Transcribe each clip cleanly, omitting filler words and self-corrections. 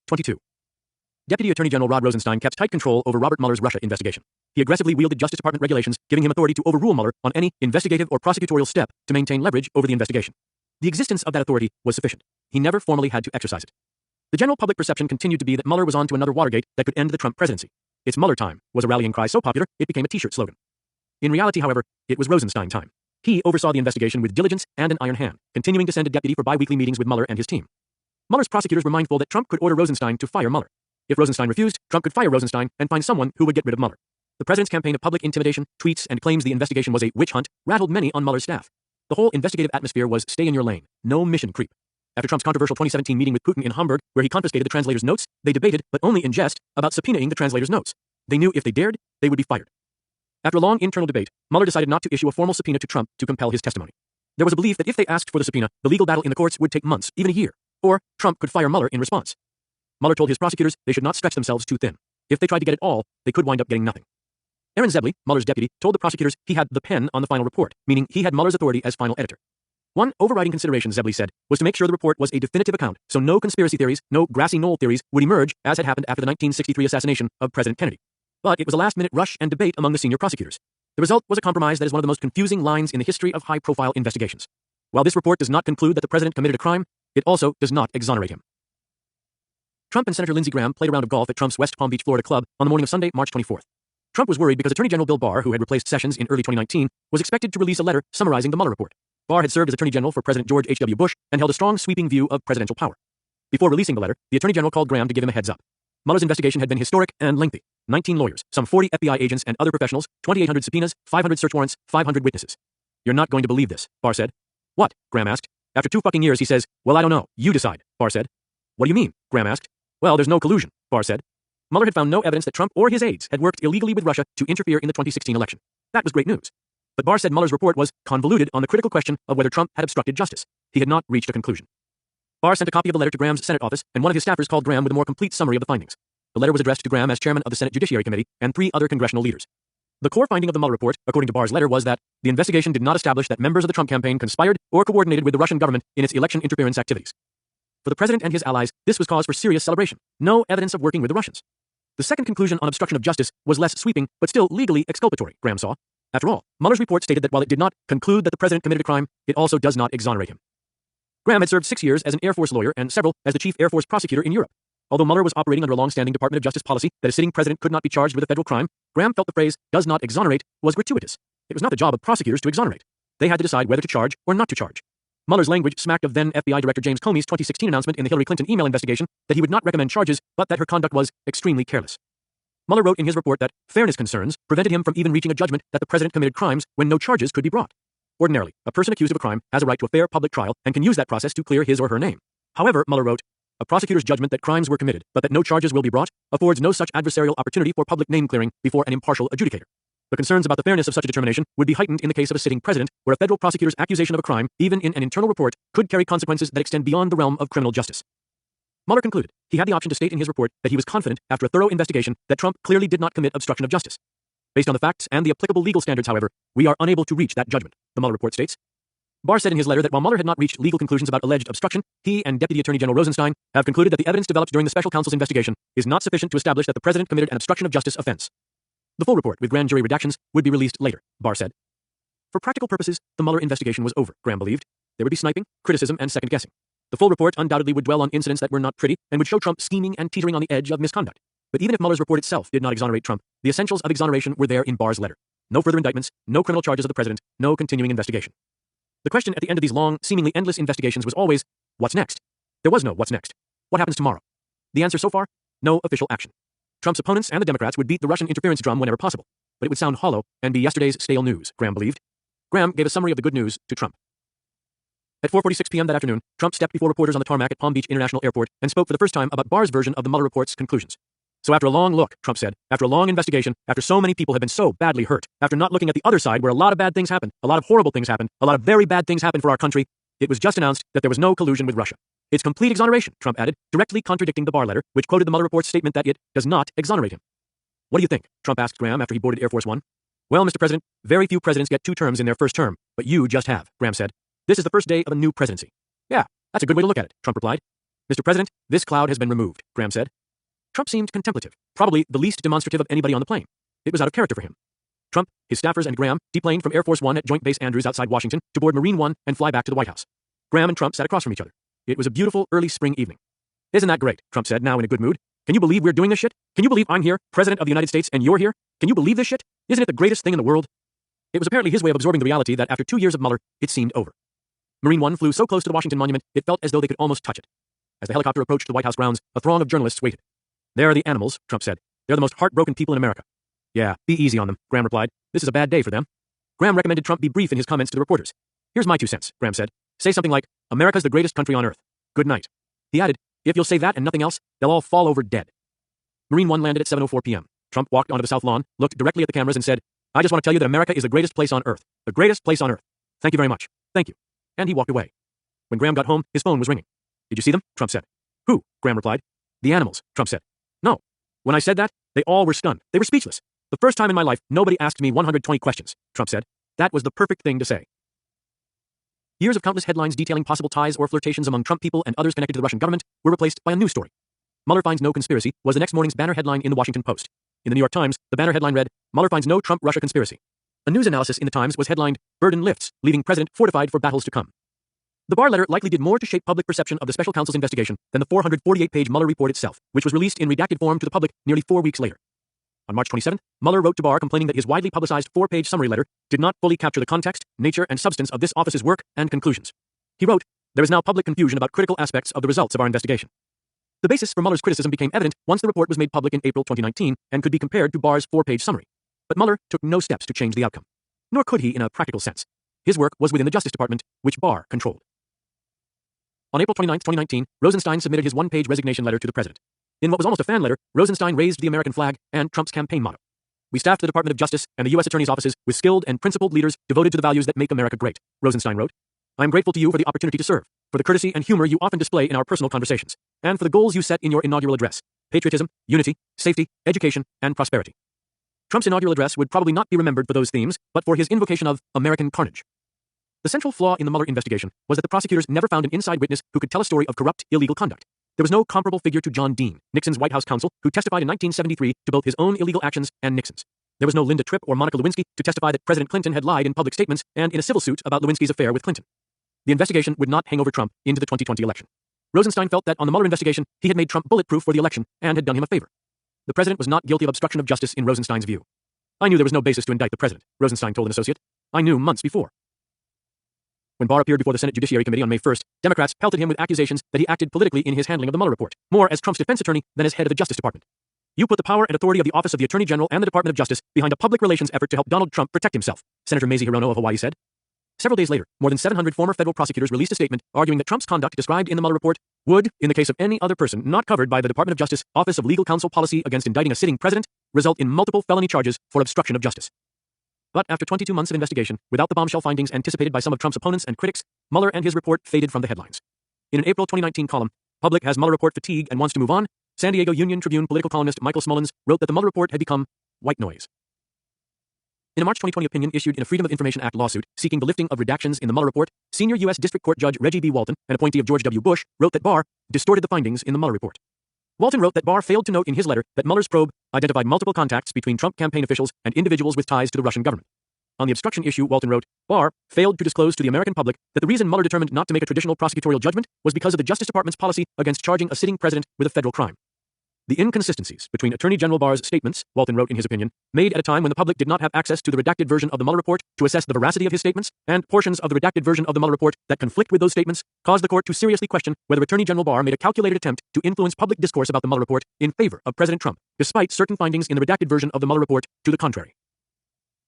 22. Deputy Attorney General Rod Rosenstein kept tight control over Robert Mueller's Russia investigation. He aggressively wielded Justice Department regulations, giving him authority to overrule Mueller on any investigative or prosecutorial step to maintain leverage over the investigation. The existence of that authority was sufficient. He never formally had to exercise it. The general public perception continued to be that Mueller was on to another Watergate that could end the Trump presidency. "It's Mueller time" was a rallying cry so popular it became a t-shirt slogan. In reality, however, it was Rosenstein time. He oversaw the investigation with diligence and an iron hand, continuing to send a deputy for bi-weekly meetings with Mueller and his team. Mueller's prosecutors were mindful that Trump could order Rosenstein to fire Mueller. If Rosenstein refused, Trump could fire Rosenstein and find someone who would get rid of Mueller. The president's campaign of public intimidation, tweets, and claims the investigation was a witch hunt rattled many on Mueller's staff. The whole investigative atmosphere was stay in your lane, no mission creep. After Trump's controversial 2017 meeting with Putin in Hamburg, where he confiscated the translator's notes, they debated, but only in jest, about subpoenaing the translator's notes. They knew if they dared, they would be fired. After a long internal debate, Mueller decided not to issue a formal subpoena to Trump to compel his testimony. There was a belief that if they asked for the subpoena, the legal battle in the courts would take months, even a year, or Trump could fire Mueller in response. Mueller told his prosecutors they should not stretch themselves too thin. If they tried to get it all, they could wind up getting nothing. Aaron Zebley, Mueller's deputy, told the prosecutors he had the pen on the final report, meaning he had Mueller's authority as final editor. One overriding consideration, Zebley said, was to make sure the report was a definitive account, so no conspiracy theories, no grassy knoll theories would emerge as had happened after the 1963 assassination of President Kennedy. But it was a last-minute rush and debate among the senior prosecutors. The result was a compromise that is one of the most confusing lines in the history of high-profile investigations. While this report does not conclude that the president committed a crime, it also does not exonerate him. Trump and Senator Lindsey Graham played a round of golf at Trump's West Palm Beach, Florida club on the morning of Sunday, March 24th. Trump was worried because Attorney General Bill Barr, who had replaced Sessions in early 2019, was expected to release a letter summarizing the Mueller report. Barr had served as Attorney General for President George H.W. Bush and held a strong, sweeping view of presidential power. Before releasing the letter, the Attorney General called Graham to give him a heads up. Mueller's investigation had been historic and lengthy. 19 lawyers, some 40 FBI agents and other professionals, 2,800 subpoenas, 500 search warrants, 500 witnesses. "You're not going to believe this," Barr said. "What?" Graham asked. "After 2 fucking years, he says, 'Well, I don't know. You decide,'" Barr said. "What do you mean?" Graham asked. "Well, there's no collusion," Barr said. Mueller had found no evidence that Trump or his aides had worked illegally with Russia to interfere in the 2016 election. That was great news. But Barr said Mueller's report was convoluted on the critical question of whether Trump had obstructed justice. He had not reached a conclusion. Barr sent a copy of the letter to Graham's Senate office, and one of his staffers called Graham with a more complete summary of the findings. The letter was addressed to Graham as chairman of the Senate Judiciary Committee and 3 other congressional leaders. The core finding of the Mueller report, according to Barr's letter, was that the investigation did not establish that members of the Trump campaign conspired or coordinated with the Russian government in its election interference activities. For the president and his allies, this was cause for serious celebration. No evidence of working with the Russians. The second conclusion on obstruction of justice was less sweeping, but still legally exculpatory, Graham saw. After all, Mueller's report stated that while it did not conclude that the president committed a crime, it also does not exonerate him. Graham had served 6 years as an Air Force lawyer and several as the chief Air Force prosecutor in Europe. Although Mueller was operating under a long-standing Department of Justice policy that a sitting president could not be charged with a federal crime, Graham felt the phrase, "does not exonerate," was gratuitous. It was not the job of prosecutors to exonerate. They had to decide whether to charge or not to charge. Mueller's language smacked of then FBI Director James Comey's 2016 announcement in the Hillary Clinton email investigation that he would not recommend charges, but that her conduct was extremely careless. Mueller wrote in his report that fairness concerns prevented him from even reaching a judgment that the president committed crimes when no charges could be brought. Ordinarily, a person accused of a crime has a right to a fair public trial and can use that process to clear his or her name. However, Mueller wrote, a prosecutor's judgment that crimes were committed, but that no charges will be brought, affords no such adversarial opportunity for public name clearing before an impartial adjudicator. The concerns about the fairness of such a determination would be heightened in the case of a sitting president, where a federal prosecutor's accusation of a crime, even in an internal report, could carry consequences that extend beyond the realm of criminal justice. Mueller concluded he had the option to state in his report that he was confident, after a thorough investigation, that Trump clearly did not commit obstruction of justice. Based on the facts and the applicable legal standards, however, we are unable to reach that judgment, the Mueller report states. Barr said in his letter that while Mueller had not reached legal conclusions about alleged obstruction, he and Deputy Attorney General Rosenstein have concluded that the evidence developed during the special counsel's investigation is not sufficient to establish that the president committed an obstruction of justice offense. The full report, with grand jury redactions, would be released later, Barr said. For practical purposes, the Mueller investigation was over, Graham believed. There would be sniping, criticism, and second-guessing. The full report undoubtedly would dwell on incidents that were not pretty and would show Trump scheming and teetering on the edge of misconduct. But even if Mueller's report itself did not exonerate Trump, the essentials of exoneration were there in Barr's letter. No further indictments, no criminal charges of the president, no continuing investigation. The question at the end of these long, seemingly endless investigations was always, what's next? There was no what's next. What happens tomorrow? The answer so far? No official action. Trump's opponents and the Democrats would beat the Russian interference drum whenever possible, but it would sound hollow and be yesterday's stale news, Graham believed. Graham gave a summary of the good news to Trump. At 4:46 p.m. that afternoon, Trump stepped before reporters on the tarmac at Palm Beach International Airport and spoke for the first time about Barr's version of the Mueller report's conclusions. So after a long look, Trump said, after a long investigation, after so many people have been so badly hurt, after not looking at the other side where a lot of bad things happened, a lot of horrible things happened, a lot of very bad things happened for our country, it was just announced that there was no collusion with Russia. It's complete exoneration, Trump added, directly contradicting the Barr letter, which quoted the Mueller report's statement that it does not exonerate him. What do you think? Trump asked Graham after he boarded Air Force One. Well, Mr. President, very few presidents get 2 terms in their first term, but you just have, Graham said. This is the first day of a new presidency. Yeah, that's a good way to look at it, Trump replied. Mr. President, this cloud has been removed, Graham said. Trump seemed contemplative, probably the least demonstrative of anybody on the plane. It was out of character for him. Trump, his staffers, and Graham deplaned from Air Force One at Joint Base Andrews outside Washington to board Marine One and fly back to the White House. Graham and Trump sat across from each other. It was a beautiful early spring evening. Isn't that great? Trump said, now in a good mood. Can you believe we're doing this shit? Can you believe I'm here, President of the United States, and you're here? Can you believe this shit? Isn't it the greatest thing in the world? It was apparently his way of absorbing the reality that after 2 years of Mueller, it seemed over. Marine One flew so close to the Washington Monument, it felt as though they could almost touch it. As the helicopter approached the White House grounds, a throng of journalists waited. There are the animals, Trump said. They're the most heartbroken people in America. Yeah, be easy on them, Graham replied. This is a bad day for them. Graham recommended Trump be brief in his comments to the reporters. Here's my 2 cents, Graham said. Say something like, America's the greatest country on earth. Good night. He added, if you'll say that and nothing else, they'll all fall over dead. Marine One landed at 7:04 p.m. Trump walked onto the South Lawn, looked directly at the cameras and said, I just want to tell you that America is the greatest place on earth. The greatest place on earth. Thank you very much. Thank you. And he walked away. When Graham got home, his phone was ringing. Did you see them? Trump said. Who? Graham replied. The animals, Trump said. No. When I said that, they all were stunned. They were speechless. The first time in my life, nobody asked me 120 questions, Trump said. That was the perfect thing to say. Years of countless headlines detailing possible ties or flirtations among Trump people and others connected to the Russian government were replaced by a news story. Mueller finds no conspiracy was the next morning's banner headline in the Washington Post. In the New York Times, the banner headline read, Mueller finds no Trump-Russia conspiracy. A news analysis in the Times was headlined, Burden lifts, leaving President fortified for battles to come. The Barr letter likely did more to shape public perception of the special counsel's investigation than the 448-page Mueller report itself, which was released in redacted form to the public nearly 4 weeks later. On March 27th, Mueller wrote to Barr complaining that his widely publicized 4-page summary letter did not fully capture the context, nature, and substance of this office's work and conclusions. He wrote, there is now public confusion about critical aspects of the results of our investigation. The basis for Mueller's criticism became evident once the report was made public in April 2019 and could be compared to Barr's 4-page summary. But Mueller took no steps to change the outcome. Nor could he in a practical sense. His work was within the Justice Department, which Barr controlled. On April 29, 2019, Rosenstein submitted his 1-page resignation letter to the president. In what was almost a fan letter, Rosenstein raised the American flag and Trump's campaign motto. We staffed the Department of Justice and the U.S. Attorney's offices with skilled and principled leaders devoted to the values that make America great, Rosenstein wrote. I am grateful to you for the opportunity to serve, for the courtesy and humor you often display in our personal conversations, and for the goals you set in your inaugural address: patriotism, unity, safety, education, and prosperity. Trump's inaugural address would probably not be remembered for those themes, but for his invocation of American carnage. The central flaw in the Mueller investigation was that the prosecutors never found an inside witness who could tell a story of corrupt, illegal conduct. There was no comparable figure to John Dean, Nixon's White House counsel, who testified in 1973 to both his own illegal actions and Nixon's. There was no Linda Tripp or Monica Lewinsky to testify that President Clinton had lied in public statements and in a civil suit about Lewinsky's affair with Clinton. The investigation would not hang over Trump into the 2020 election. Rosenstein felt that on the Mueller investigation, he had made Trump bulletproof for the election and had done him a favor. The president was not guilty of obstruction of justice in Rosenstein's view. I knew there was no basis to indict the president, Rosenstein told an associate. I knew months before. When Barr appeared before the Senate Judiciary Committee on May 1st, Democrats pelted him with accusations that he acted politically in his handling of the Mueller report, more as Trump's defense attorney than as head of the Justice Department. You put the power and authority of the Office of the Attorney General and the Department of Justice behind a public relations effort to help Donald Trump protect himself, Senator Mazie Hirono of Hawaii said. Several days later, more than 700 former federal prosecutors released a statement arguing that Trump's conduct described in the Mueller report would, in the case of any other person not covered by the Department of Justice Office of Legal Counsel policy against indicting a sitting president, result in multiple felony charges for obstruction of justice. But after 22 months of investigation, without the bombshell findings anticipated by some of Trump's opponents and critics, Mueller and his report faded from the headlines. In an April 2019 column, Public has Mueller report fatigue and wants to move on, San Diego Union Tribune political columnist Michael Smullins wrote that the Mueller report had become white noise. In a March 2020 opinion issued in a Freedom of Information Act lawsuit seeking the lifting of redactions in the Mueller report, senior U.S. District Court Judge Reggie B. Walton, an appointee of George W. Bush, wrote that Barr distorted the findings in the Mueller report. Walton wrote that Barr failed to note in his letter that Mueller's probe identified multiple contacts between Trump campaign officials and individuals with ties to the Russian government. On the obstruction issue, Walton wrote, Barr failed to disclose to the American public that the reason Mueller determined not to make a traditional prosecutorial judgment was because of the Justice Department's policy against charging a sitting president with a federal crime. The inconsistencies between Attorney General Barr's statements, Walton wrote in his opinion, made at a time when the public did not have access to the redacted version of the Mueller report to assess the veracity of his statements, and portions of the redacted version of the Mueller report that conflict with those statements, caused the court to seriously question whether Attorney General Barr made a calculated attempt to influence public discourse about the Mueller report in favor of President Trump, despite certain findings in the redacted version of the Mueller report to the contrary.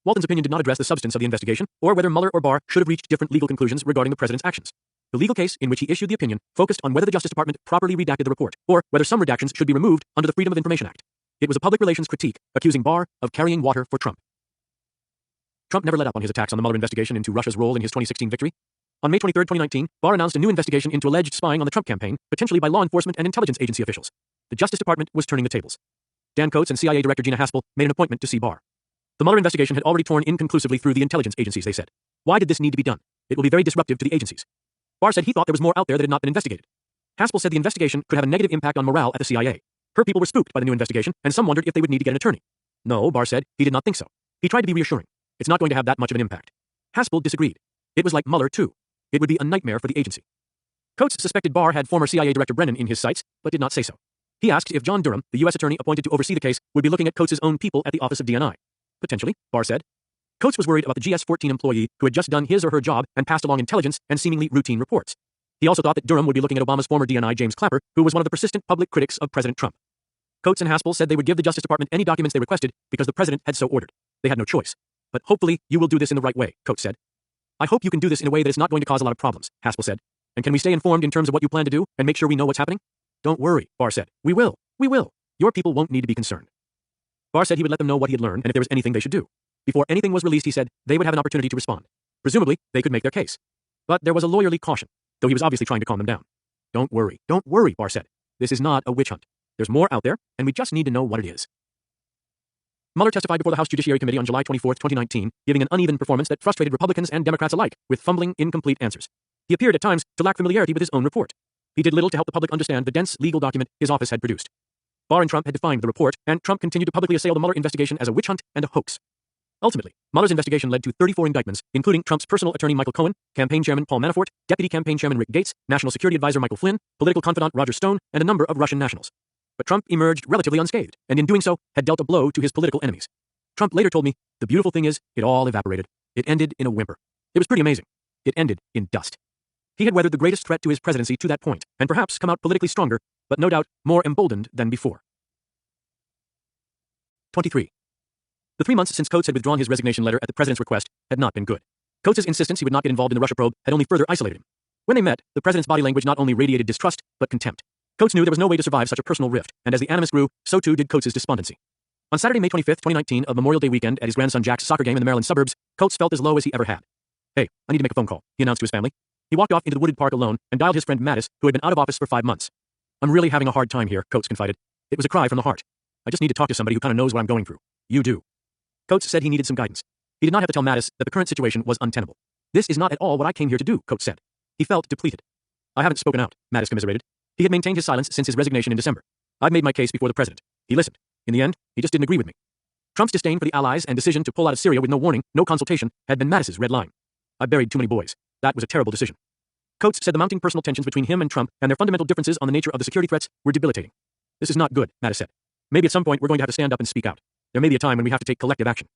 Walton's opinion did not address the substance of the investigation, or whether Mueller or Barr should have reached different legal conclusions regarding the president's actions. The legal case in which he issued the opinion focused on whether the Justice Department properly redacted the report, or whether some redactions should be removed under the Freedom of Information Act. It was a public relations critique, accusing Barr of carrying water for Trump. Trump never let up on his attacks on the Mueller investigation into Russia's role in his 2016 victory. On May 23, 2019, Barr announced a new investigation into alleged spying on the Trump campaign, potentially by law enforcement and intelligence agency officials. The Justice Department was turning the tables. Dan Coates and CIA Director Gina Haspel made an appointment to see Barr. The Mueller investigation had already torn inconclusively through the intelligence agencies, they said. Why did this need to be done? It will be very disruptive to the agencies. Barr said he thought there was more out there that had not been investigated. Haspel said the investigation could have a negative impact on morale at the CIA. Her people were spooked by the new investigation, and some wondered if they would need to get an attorney. No, Barr said, he did not think so. He tried to be reassuring. It's not going to have that much of an impact. Haspel disagreed. It was like Mueller, too. It would be a nightmare for the agency. Coates suspected Barr had former CIA Director Brennan in his sights, but did not say so. He asked if John Durham, the U.S. attorney appointed to oversee the case, would be looking at Coates' own people at the Office of D&I. Potentially, Barr said. Coates was worried about the GS-14 employee who had just done his or her job and passed along intelligence and seemingly routine reports. He also thought that Durham would be looking at Obama's former D&I James Clapper, who was one of the persistent public critics of President Trump. Coates and Haspel said they would give the Justice Department any documents they requested because the president had so ordered. They had no choice. But hopefully, you will do this in the right way, Coates said. I hope you can do this in a way that is not going to cause a lot of problems, Haspel said. And can we stay informed in terms of what you plan to do and make sure we know what's happening? Don't worry, Barr said. We will. We will. Your people won't need to be concerned. Barr said he would let them know what he had learned and if there was anything they should do. Before anything was released, he said, they would have an opportunity to respond. Presumably, they could make their case. But there was a lawyerly caution, though he was obviously trying to calm them down. Don't worry, Barr said. This is not a witch hunt. There's more out there, and we just need to know what it is. Mueller testified before the House Judiciary Committee on July 24, 2019, giving an uneven performance that frustrated Republicans and Democrats alike, with fumbling, incomplete answers. He appeared at times to lack familiarity with his own report. He did little to help the public understand the dense legal document his office had produced. Barr and Trump had defined the report, and Trump continued to publicly assail the Mueller investigation as a witch hunt and a hoax. Ultimately, Mueller's investigation led to 34 indictments, including Trump's personal attorney Michael Cohen, campaign chairman Paul Manafort, deputy campaign chairman Rick Gates, national security advisor Michael Flynn, political confidant Roger Stone, and a number of Russian nationals. But Trump emerged relatively unscathed, and in doing so, had dealt a blow to his political enemies. Trump later told me, the beautiful thing is, it all evaporated. It ended in a whimper. It was pretty amazing. It ended in dust. He had weathered the greatest threat to his presidency to that point, and perhaps come out politically stronger, but no doubt more emboldened than before. 23. The 3 months since Coates had withdrawn his resignation letter at the president's request had not been good. Coates' insistence he would not get involved in the Russia probe had only further isolated him. When they met, the president's body language not only radiated distrust, but contempt. Coates knew there was no way to survive such a personal rift, and as the animus grew, so too did Coates' despondency. On Saturday, May 25, 2019, of Memorial Day weekend at his grandson Jack's soccer game in the Maryland suburbs, Coates felt as low as he ever had. Hey, I need to make a phone call, he announced to his family. He walked off into the wooded park alone and dialed his friend Mattis, who had been out of office for 5 months. I'm really having a hard time here, Coates confided. It was a cry from the heart. I just need to talk to somebody who kind of knows what I'm going through. You do. Coates said he needed some guidance. He did not have to tell Mattis that the current situation was untenable. This is not at all what I came here to do, Coates said. He felt depleted. I haven't spoken out, Mattis commiserated. He had maintained his silence since his resignation in December. I've made my case before the president. He listened. In the end, he just didn't agree with me. Trump's disdain for the Allies and decision to pull out of Syria with no warning, no consultation, had been Mattis's red line. I buried too many boys. That was a terrible decision. Coates said the mounting personal tensions between him and Trump and their fundamental differences on the nature of the security threats were debilitating. This is not good, Mattis said. Maybe at some point we're going to have to stand up and speak out. There may be a time when we have to take collective action.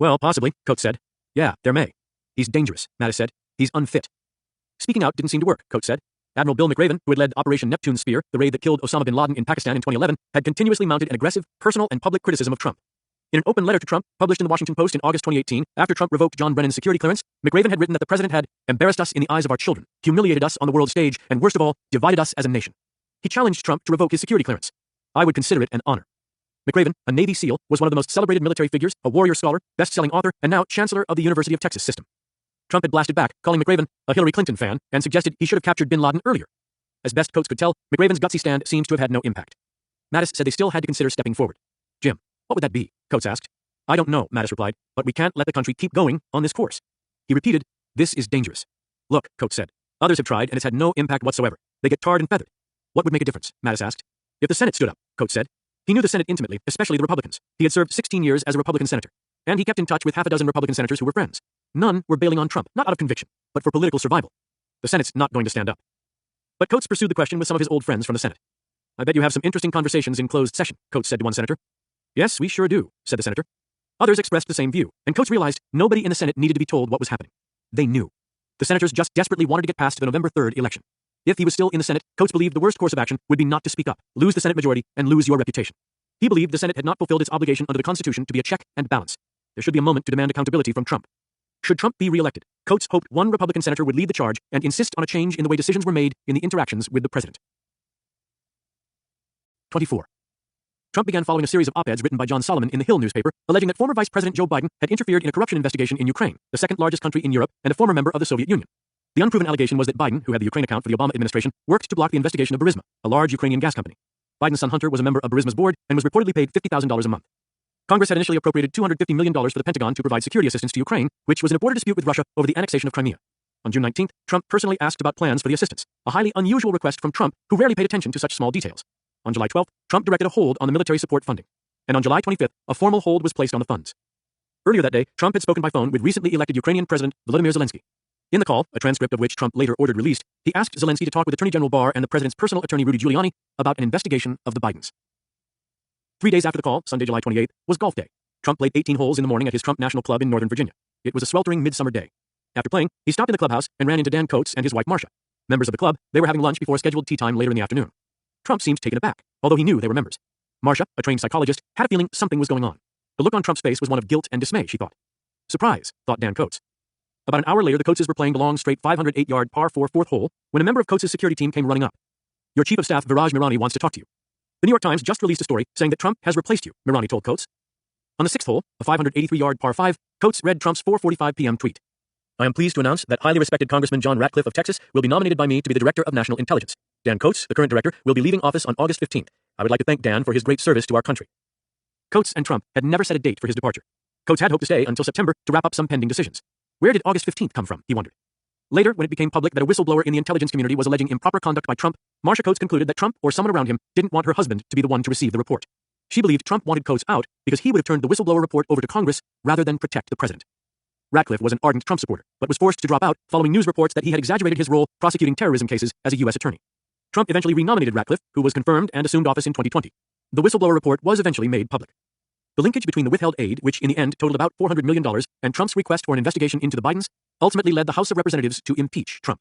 Well, possibly, Coates said. Yeah, there may. He's dangerous, Mattis said. He's unfit. Speaking out didn't seem to work, Coates said. Admiral Bill McRaven, who had led Operation Neptune Spear, the raid that killed Osama bin Laden in Pakistan in 2011, had continuously mounted an aggressive, personal and public criticism of Trump. In an open letter to Trump, published in the Washington Post in August 2018, after Trump revoked John Brennan's security clearance, McRaven had written that the president had embarrassed us in the eyes of our children, humiliated us on the world stage, and worst of all, divided us as a nation. He challenged Trump to revoke his security clearance. I would consider it an honor. McRaven, a Navy SEAL, was one of the most celebrated military figures, a warrior scholar, best-selling author, and now Chancellor of the University of Texas system. Trump had blasted back, calling McRaven a Hillary Clinton fan, and suggested he should have captured bin Laden earlier. As best Coates could tell, McRaven's gutsy stand seems to have had no impact. Mattis said they still had to consider stepping forward. Jim, what would that be? Coates asked. I don't know, Mattis replied, but we can't let the country keep going on this course. He repeated, this is dangerous. Look, Coates said, others have tried and it's had no impact whatsoever. They get tarred and feathered. What would make a difference? Mattis asked. If the Senate stood up, Coates said. He knew the Senate intimately, especially the Republicans. He had served 16 years as a Republican senator. And he kept in touch with half a dozen Republican senators who were friends. None were bailing on Trump, not out of conviction, but for political survival. The Senate's not going to stand up. But Coates pursued the question with some of his old friends from the Senate. I bet you have some interesting conversations in closed session, Coates said to one senator. Yes, we sure do, said the senator. Others expressed the same view, and Coates realized nobody in the Senate needed to be told what was happening. They knew. The senators just desperately wanted to get past the November 3rd election. If he was still in the Senate, Coates believed the worst course of action would be not to speak up, lose the Senate majority, and lose your reputation. He believed the Senate had not fulfilled its obligation under the Constitution to be a check and balance. There should be a moment to demand accountability from Trump. Should Trump be reelected, Coates hoped one Republican senator would lead the charge and insist on a change in the way decisions were made in the interactions with the president. 24. Trump began following a series of op-eds written by John Solomon in the Hill newspaper, alleging that former Vice President Joe Biden had interfered in a corruption investigation in Ukraine, the second largest country in Europe and a former member of the Soviet Union. The unproven allegation was that Biden, who had the Ukraine account for the Obama administration, worked to block the investigation of Burisma, a large Ukrainian gas company. Biden's son Hunter was a member of Burisma's board and was reportedly paid $50,000 a month. Congress had initially appropriated $250 million for the Pentagon to provide security assistance to Ukraine, which was in a border dispute with Russia over the annexation of Crimea. On June 19th, Trump personally asked about plans for the assistance, a highly unusual request from Trump, who rarely paid attention to such small details. On July 12th, Trump directed a hold on the military support funding. And on July 25th, a formal hold was placed on the funds. Earlier that day, Trump had spoken by phone with recently elected Ukrainian President Volodymyr Zelensky. In the call, a transcript of which Trump later ordered released, he asked Zelensky to talk with Attorney General Barr and the president's personal attorney Rudy Giuliani about an investigation of the Bidens. 3 days after the call, Sunday, July 28th, was golf day. Trump played 18 holes in the morning at his Trump National Club in Northern Virginia. It was a sweltering midsummer day. After playing, he stopped in the clubhouse and ran into Dan Coates and his wife Marcia. Members of the club, they were having lunch before scheduled tea time later in the afternoon. Trump seemed taken aback, although he knew they were members. Marcia, a trained psychologist, had a feeling something was going on. The look on Trump's face was one of guilt and dismay, she thought. Surprise, thought Dan Coates. About an hour later, the Coateses were playing the long, straight 508-yard par 4 fourth hole when a member of Coates' security team came running up. Your chief of staff, Viraj Mirani, wants to talk to you. The New York Times just released a story saying that Trump has replaced you, Mirani told Coates. On the sixth hole, a 583-yard par 5, Coates read Trump's 4:45 p.m. tweet. I am pleased to announce that highly respected Congressman John Ratcliffe of Texas will be nominated by me to be the Director of National Intelligence. Dan Coates, the current director, will be leaving office on August 15th. I would like to thank Dan for his great service to our country. Coates and Trump had never set a date for his departure. Coates had hoped to stay until September to wrap up some pending decisions. Where did August 15th come from, he wondered. Later, when it became public that a whistleblower in the intelligence community was alleging improper conduct by Trump, Marcia Coates concluded that Trump or someone around him didn't want her husband to be the one to receive the report. She believed Trump wanted Coates out because he would have turned the whistleblower report over to Congress rather than protect the president. Ratcliffe was an ardent Trump supporter, but was forced to drop out following news reports that he had exaggerated his role prosecuting terrorism cases as a U.S. attorney. Trump eventually renominated Ratcliffe, who was confirmed and assumed office in 2020. The whistleblower report was eventually made public. The linkage between the withheld aid, which in the end totaled about $400 million, and Trump's request for an investigation into the Bidens ultimately led the House of Representatives to impeach Trump.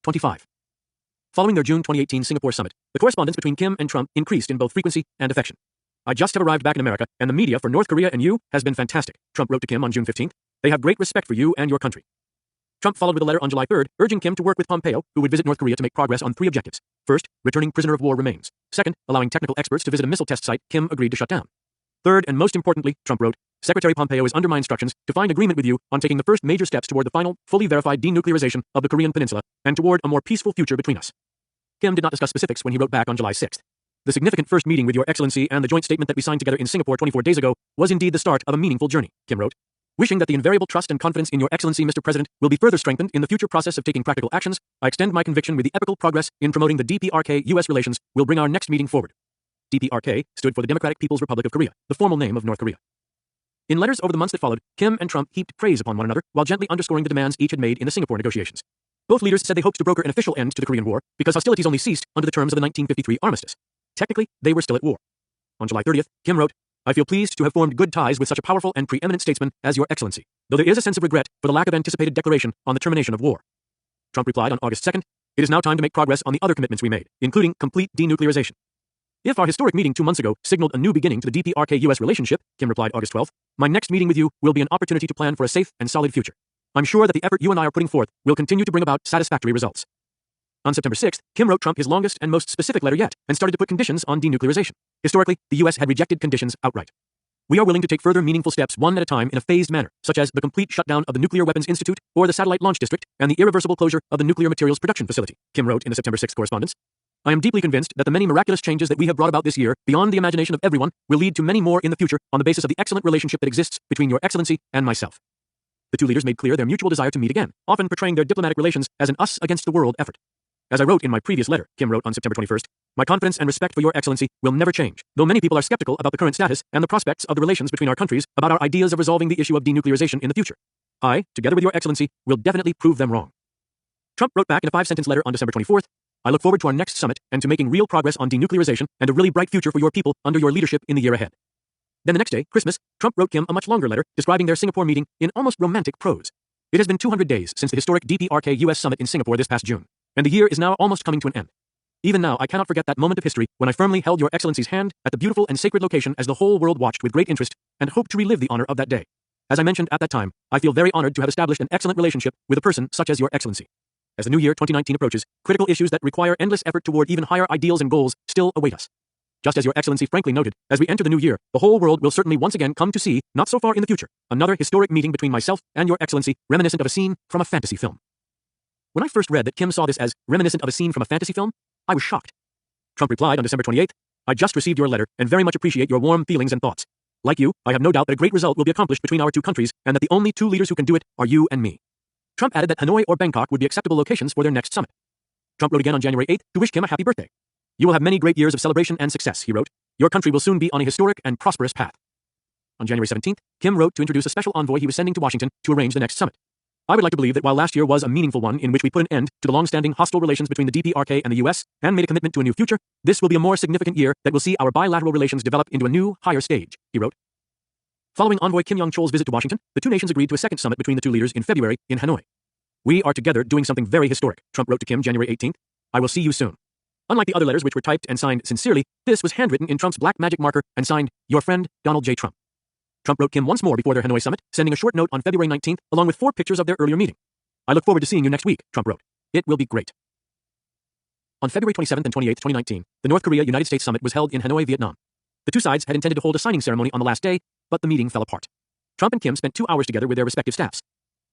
25. Following their June 2018 Singapore summit, the correspondence between Kim and Trump increased in both frequency and affection. I just have arrived back in America, and the media for North Korea and you has been fantastic, Trump wrote to Kim on June 15th. They have great respect for you and your country. Trump followed with a letter on July 3rd, urging Kim to work with Pompeo, who would visit North Korea to make progress on 3 objectives. First, returning prisoner of war remains. Second, allowing technical experts to visit a missile test site Kim agreed to shut down. Third, and most importantly, Trump wrote, Secretary Pompeo is under my instructions to find agreement with you on taking the first major steps toward the final, fully verified denuclearization of the Korean Peninsula and toward a more peaceful future between us. Kim did not discuss specifics when he wrote back on July 6th. The significant first meeting with Your Excellency and the joint statement that we signed together in Singapore 24 days ago was indeed the start of a meaningful journey, Kim wrote. Wishing that the invariable trust and confidence in Your Excellency, Mr. President, will be further strengthened in the future process of taking practical actions, I extend my conviction with the epical progress in promoting the DPRK-U.S. relations will bring our next meeting forward. DPRK stood for the Democratic People's Republic of Korea, the formal name of North Korea. In letters over the months that followed, Kim and Trump heaped praise upon one another while gently underscoring the demands each had made in the Singapore negotiations. Both leaders said they hoped to broker an official end to the Korean War because hostilities only ceased under the terms of the 1953 armistice. Technically, they were still at war. On July 30th, Kim wrote, I feel pleased to have formed good ties with such a powerful and preeminent statesman as Your Excellency, though there is a sense of regret for the lack of anticipated declaration on the termination of war. Trump replied on August 2nd, it is now time to make progress on the other commitments we made, including complete denuclearization. If our historic meeting 2 months ago signaled a new beginning to the DPRK-U.S. relationship, Kim replied August 12th, my next meeting with you will be an opportunity to plan for a safe and solid future. I'm sure that the effort you and I are putting forth will continue to bring about satisfactory results. On September 6th, Kim wrote Trump his longest and most specific letter yet and started to put conditions on denuclearization. Historically, the U.S. had rejected conditions outright. We are willing to take further meaningful steps one at a time in a phased manner, such as the complete shutdown of the Nuclear Weapons Institute or the Satellite Launch District and the irreversible closure of the Nuclear Materials Production Facility, Kim wrote in the September 6th correspondence. I am deeply convinced that the many miraculous changes that we have brought about this year, beyond the imagination of everyone, will lead to many more in the future on the basis of the excellent relationship that exists between Your Excellency and myself. The two leaders made clear their mutual desire to meet again, often portraying their diplomatic relations as an us against the world effort. As I wrote in my previous letter, Kim wrote on September 21st, my confidence and respect for Your Excellency will never change, though many people are skeptical about the current status and the prospects of the relations between our countries about our ideas of resolving the issue of denuclearization in the future. I, together with Your Excellency, will definitely prove them wrong. Trump wrote back in a 5-sentence letter on December 24th, I look forward to our next summit and to making real progress on denuclearization and a really bright future for your people under your leadership in the year ahead. Then the next day, Christmas, Trump wrote Kim a much longer letter describing their Singapore meeting in almost romantic prose. It has been 200 days since the historic DPRK-U.S. summit in Singapore this past June, and the year is now almost coming to an end. Even now, I cannot forget that moment of history when I firmly held Your Excellency's hand at the beautiful and sacred location as the whole world watched with great interest and hoped to relive the honor of that day. As I mentioned at that time, I feel very honored to have established an excellent relationship with a person such as Your Excellency. As the new year 2019 approaches, critical issues that require endless effort toward even higher ideals and goals still await us. Just as Your Excellency frankly noted, as we enter the new year, the whole world will certainly once again come to see, not so far in the future, another historic meeting between myself and Your Excellency, reminiscent of a scene from a fantasy film. When I first read that Kim saw this as reminiscent of a scene from a fantasy film, I was shocked. Trump replied on December 28th, I just received your letter and very much appreciate your warm feelings and thoughts. Like you, I have no doubt that a great result will be accomplished between our two countries, and that the only two leaders who can do it are you and me. Trump added that Hanoi or Bangkok would be acceptable locations for their next summit. Trump wrote again on January 8th to wish Kim a happy birthday. You will have many great years of celebration and success, he wrote. Your country will soon be on a historic and prosperous path. On January 17th, Kim wrote to introduce a special envoy he was sending to Washington to arrange the next summit. I would like to believe that while last year was a meaningful one in which we put an end to the long-standing hostile relations between the DPRK and the U.S. and made a commitment to a new future, this will be a more significant year that will see our bilateral relations develop into a new, higher stage, he wrote. Following envoy Kim Yong-chol's visit to Washington, the two nations agreed to a second summit between the two leaders in February in Hanoi. We are together doing something very historic, Trump wrote to Kim January 18th. I will see you soon. Unlike the other letters which were typed and signed sincerely, this was handwritten in Trump's black magic marker and signed, Your friend, Donald J. Trump. Trump wrote Kim once more before their Hanoi summit, sending a short note on February 19th along with 4 pictures of their earlier meeting. I look forward to seeing you next week, Trump wrote. It will be great. On February 27th and 28th, 2019, the North Korea-United States summit was held in Hanoi, Vietnam. The two sides had intended to hold a signing ceremony on the last day, but the meeting fell apart. Trump and Kim spent 2 hours together with their respective staffs.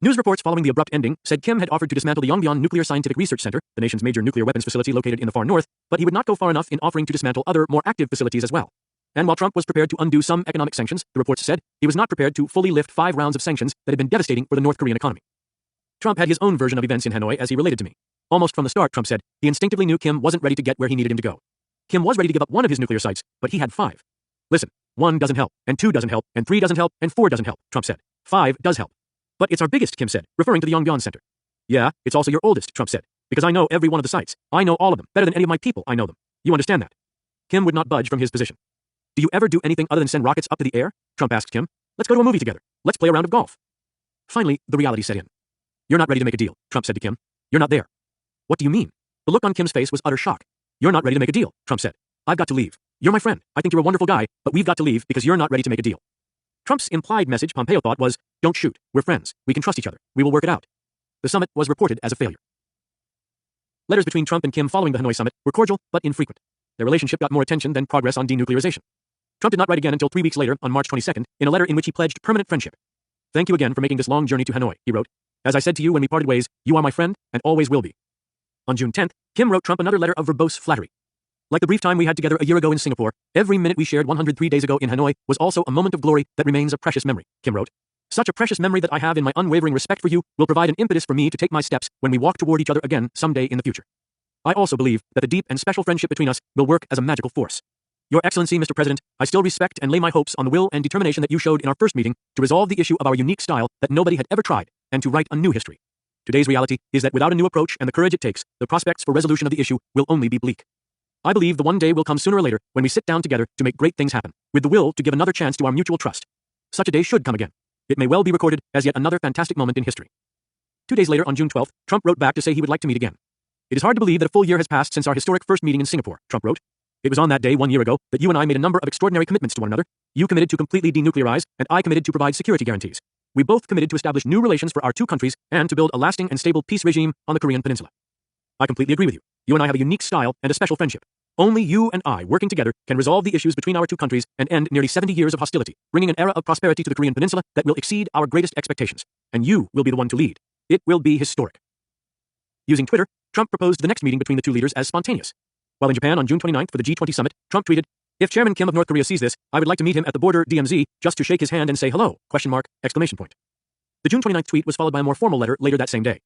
News reports following the abrupt ending said Kim had offered to dismantle the Yongbyon Nuclear Scientific Research Center, the nation's major nuclear weapons facility located in the far north, but he would not go far enough in offering to dismantle other, more active facilities as well. And while Trump was prepared to undo some economic sanctions, the reports said, he was not prepared to fully lift 5 rounds of sanctions that had been devastating for the North Korean economy. Trump had his own version of events in Hanoi as he related to me. Almost from the start, Trump said, he instinctively knew Kim wasn't ready to get where he needed him to go. Kim was ready to give up one of his nuclear sites, but he had 5. Listen, 1 doesn't help, and 2 doesn't help, and 3 doesn't help, and 4 doesn't help, Trump said. 5 does help. But it's our biggest, Kim said, referring to the Yongbyon Center. Yeah, it's also your oldest, Trump said, because I know every one of the sites. I know all of them, better than any of my people, I know them. You understand that? Kim would not budge from his position. Do you ever do anything other than send rockets up to the air? Trump asked Kim. Let's go to a movie together. Let's play a round of golf. Finally, the reality set in. You're not ready to make a deal, Trump said to Kim. You're not there. What do you mean? The look on Kim's face was utter shock. You're not ready to make a deal, Trump said. I've got to leave. You're my friend. I think you're a wonderful guy, but we've got to leave because you're not ready to make a deal. Trump's implied message, Pompeo thought, was, don't shoot. We're friends. We can trust each other. We will work it out. The summit was reported as a failure. Letters between Trump and Kim following the Hanoi summit were cordial but infrequent. Their relationship got more attention than progress on denuclearization. Trump did not write again until 3 weeks later, on March 22nd, in a letter in which he pledged permanent friendship. Thank you again for making this long journey to Hanoi, he wrote. As I said to you when we parted ways, you are my friend and always will be. On June 10th, Kim wrote Trump another letter of verbose flattery. Like the brief time we had together a year ago in Singapore, every minute we shared 103 days ago in Hanoi was also a moment of glory that remains a precious memory, Kim wrote. Such a precious memory that I have in my unwavering respect for you will provide an impetus for me to take my steps when we walk toward each other again someday in the future. I also believe that the deep and special friendship between us will work as a magical force. Your Excellency, Mr. President, I still respect and lay my hopes on the will and determination that you showed in our first meeting to resolve the issue of our unique style that nobody had ever tried and to write a new history. Today's reality is that without a new approach and the courage it takes, the prospects for resolution of the issue will only be bleak. I believe the one day will come sooner or later when we sit down together to make great things happen, with the will to give another chance to our mutual trust. Such a day should come again. It may well be recorded as yet another fantastic moment in history. 2 days later, on June 12th, Trump wrote back to say he would like to meet again. It is hard to believe that a full year has passed since our historic first meeting in Singapore, Trump wrote. It was on that day 1 year ago that you and I made a number of extraordinary commitments to one another. You committed to completely denuclearize, and I committed to provide security guarantees. We both committed to establish new relations for our two countries and to build a lasting and stable peace regime on the Korean peninsula. I completely agree with you. You and I have a unique style and a special friendship. Only you and I, working together, can resolve the issues between our two countries and end nearly 70 years of hostility, bringing an era of prosperity to the Korean peninsula that will exceed our greatest expectations. And you will be the one to lead. It will be historic. Using Twitter, Trump proposed the next meeting between the two leaders as spontaneous. While in Japan on June 29th for the G20 summit, Trump tweeted, "If Chairman Kim of North Korea sees this, I would like to meet him at the border DMZ just to shake his hand and say hello, ? The June 29th tweet was followed by a more formal letter later that same day.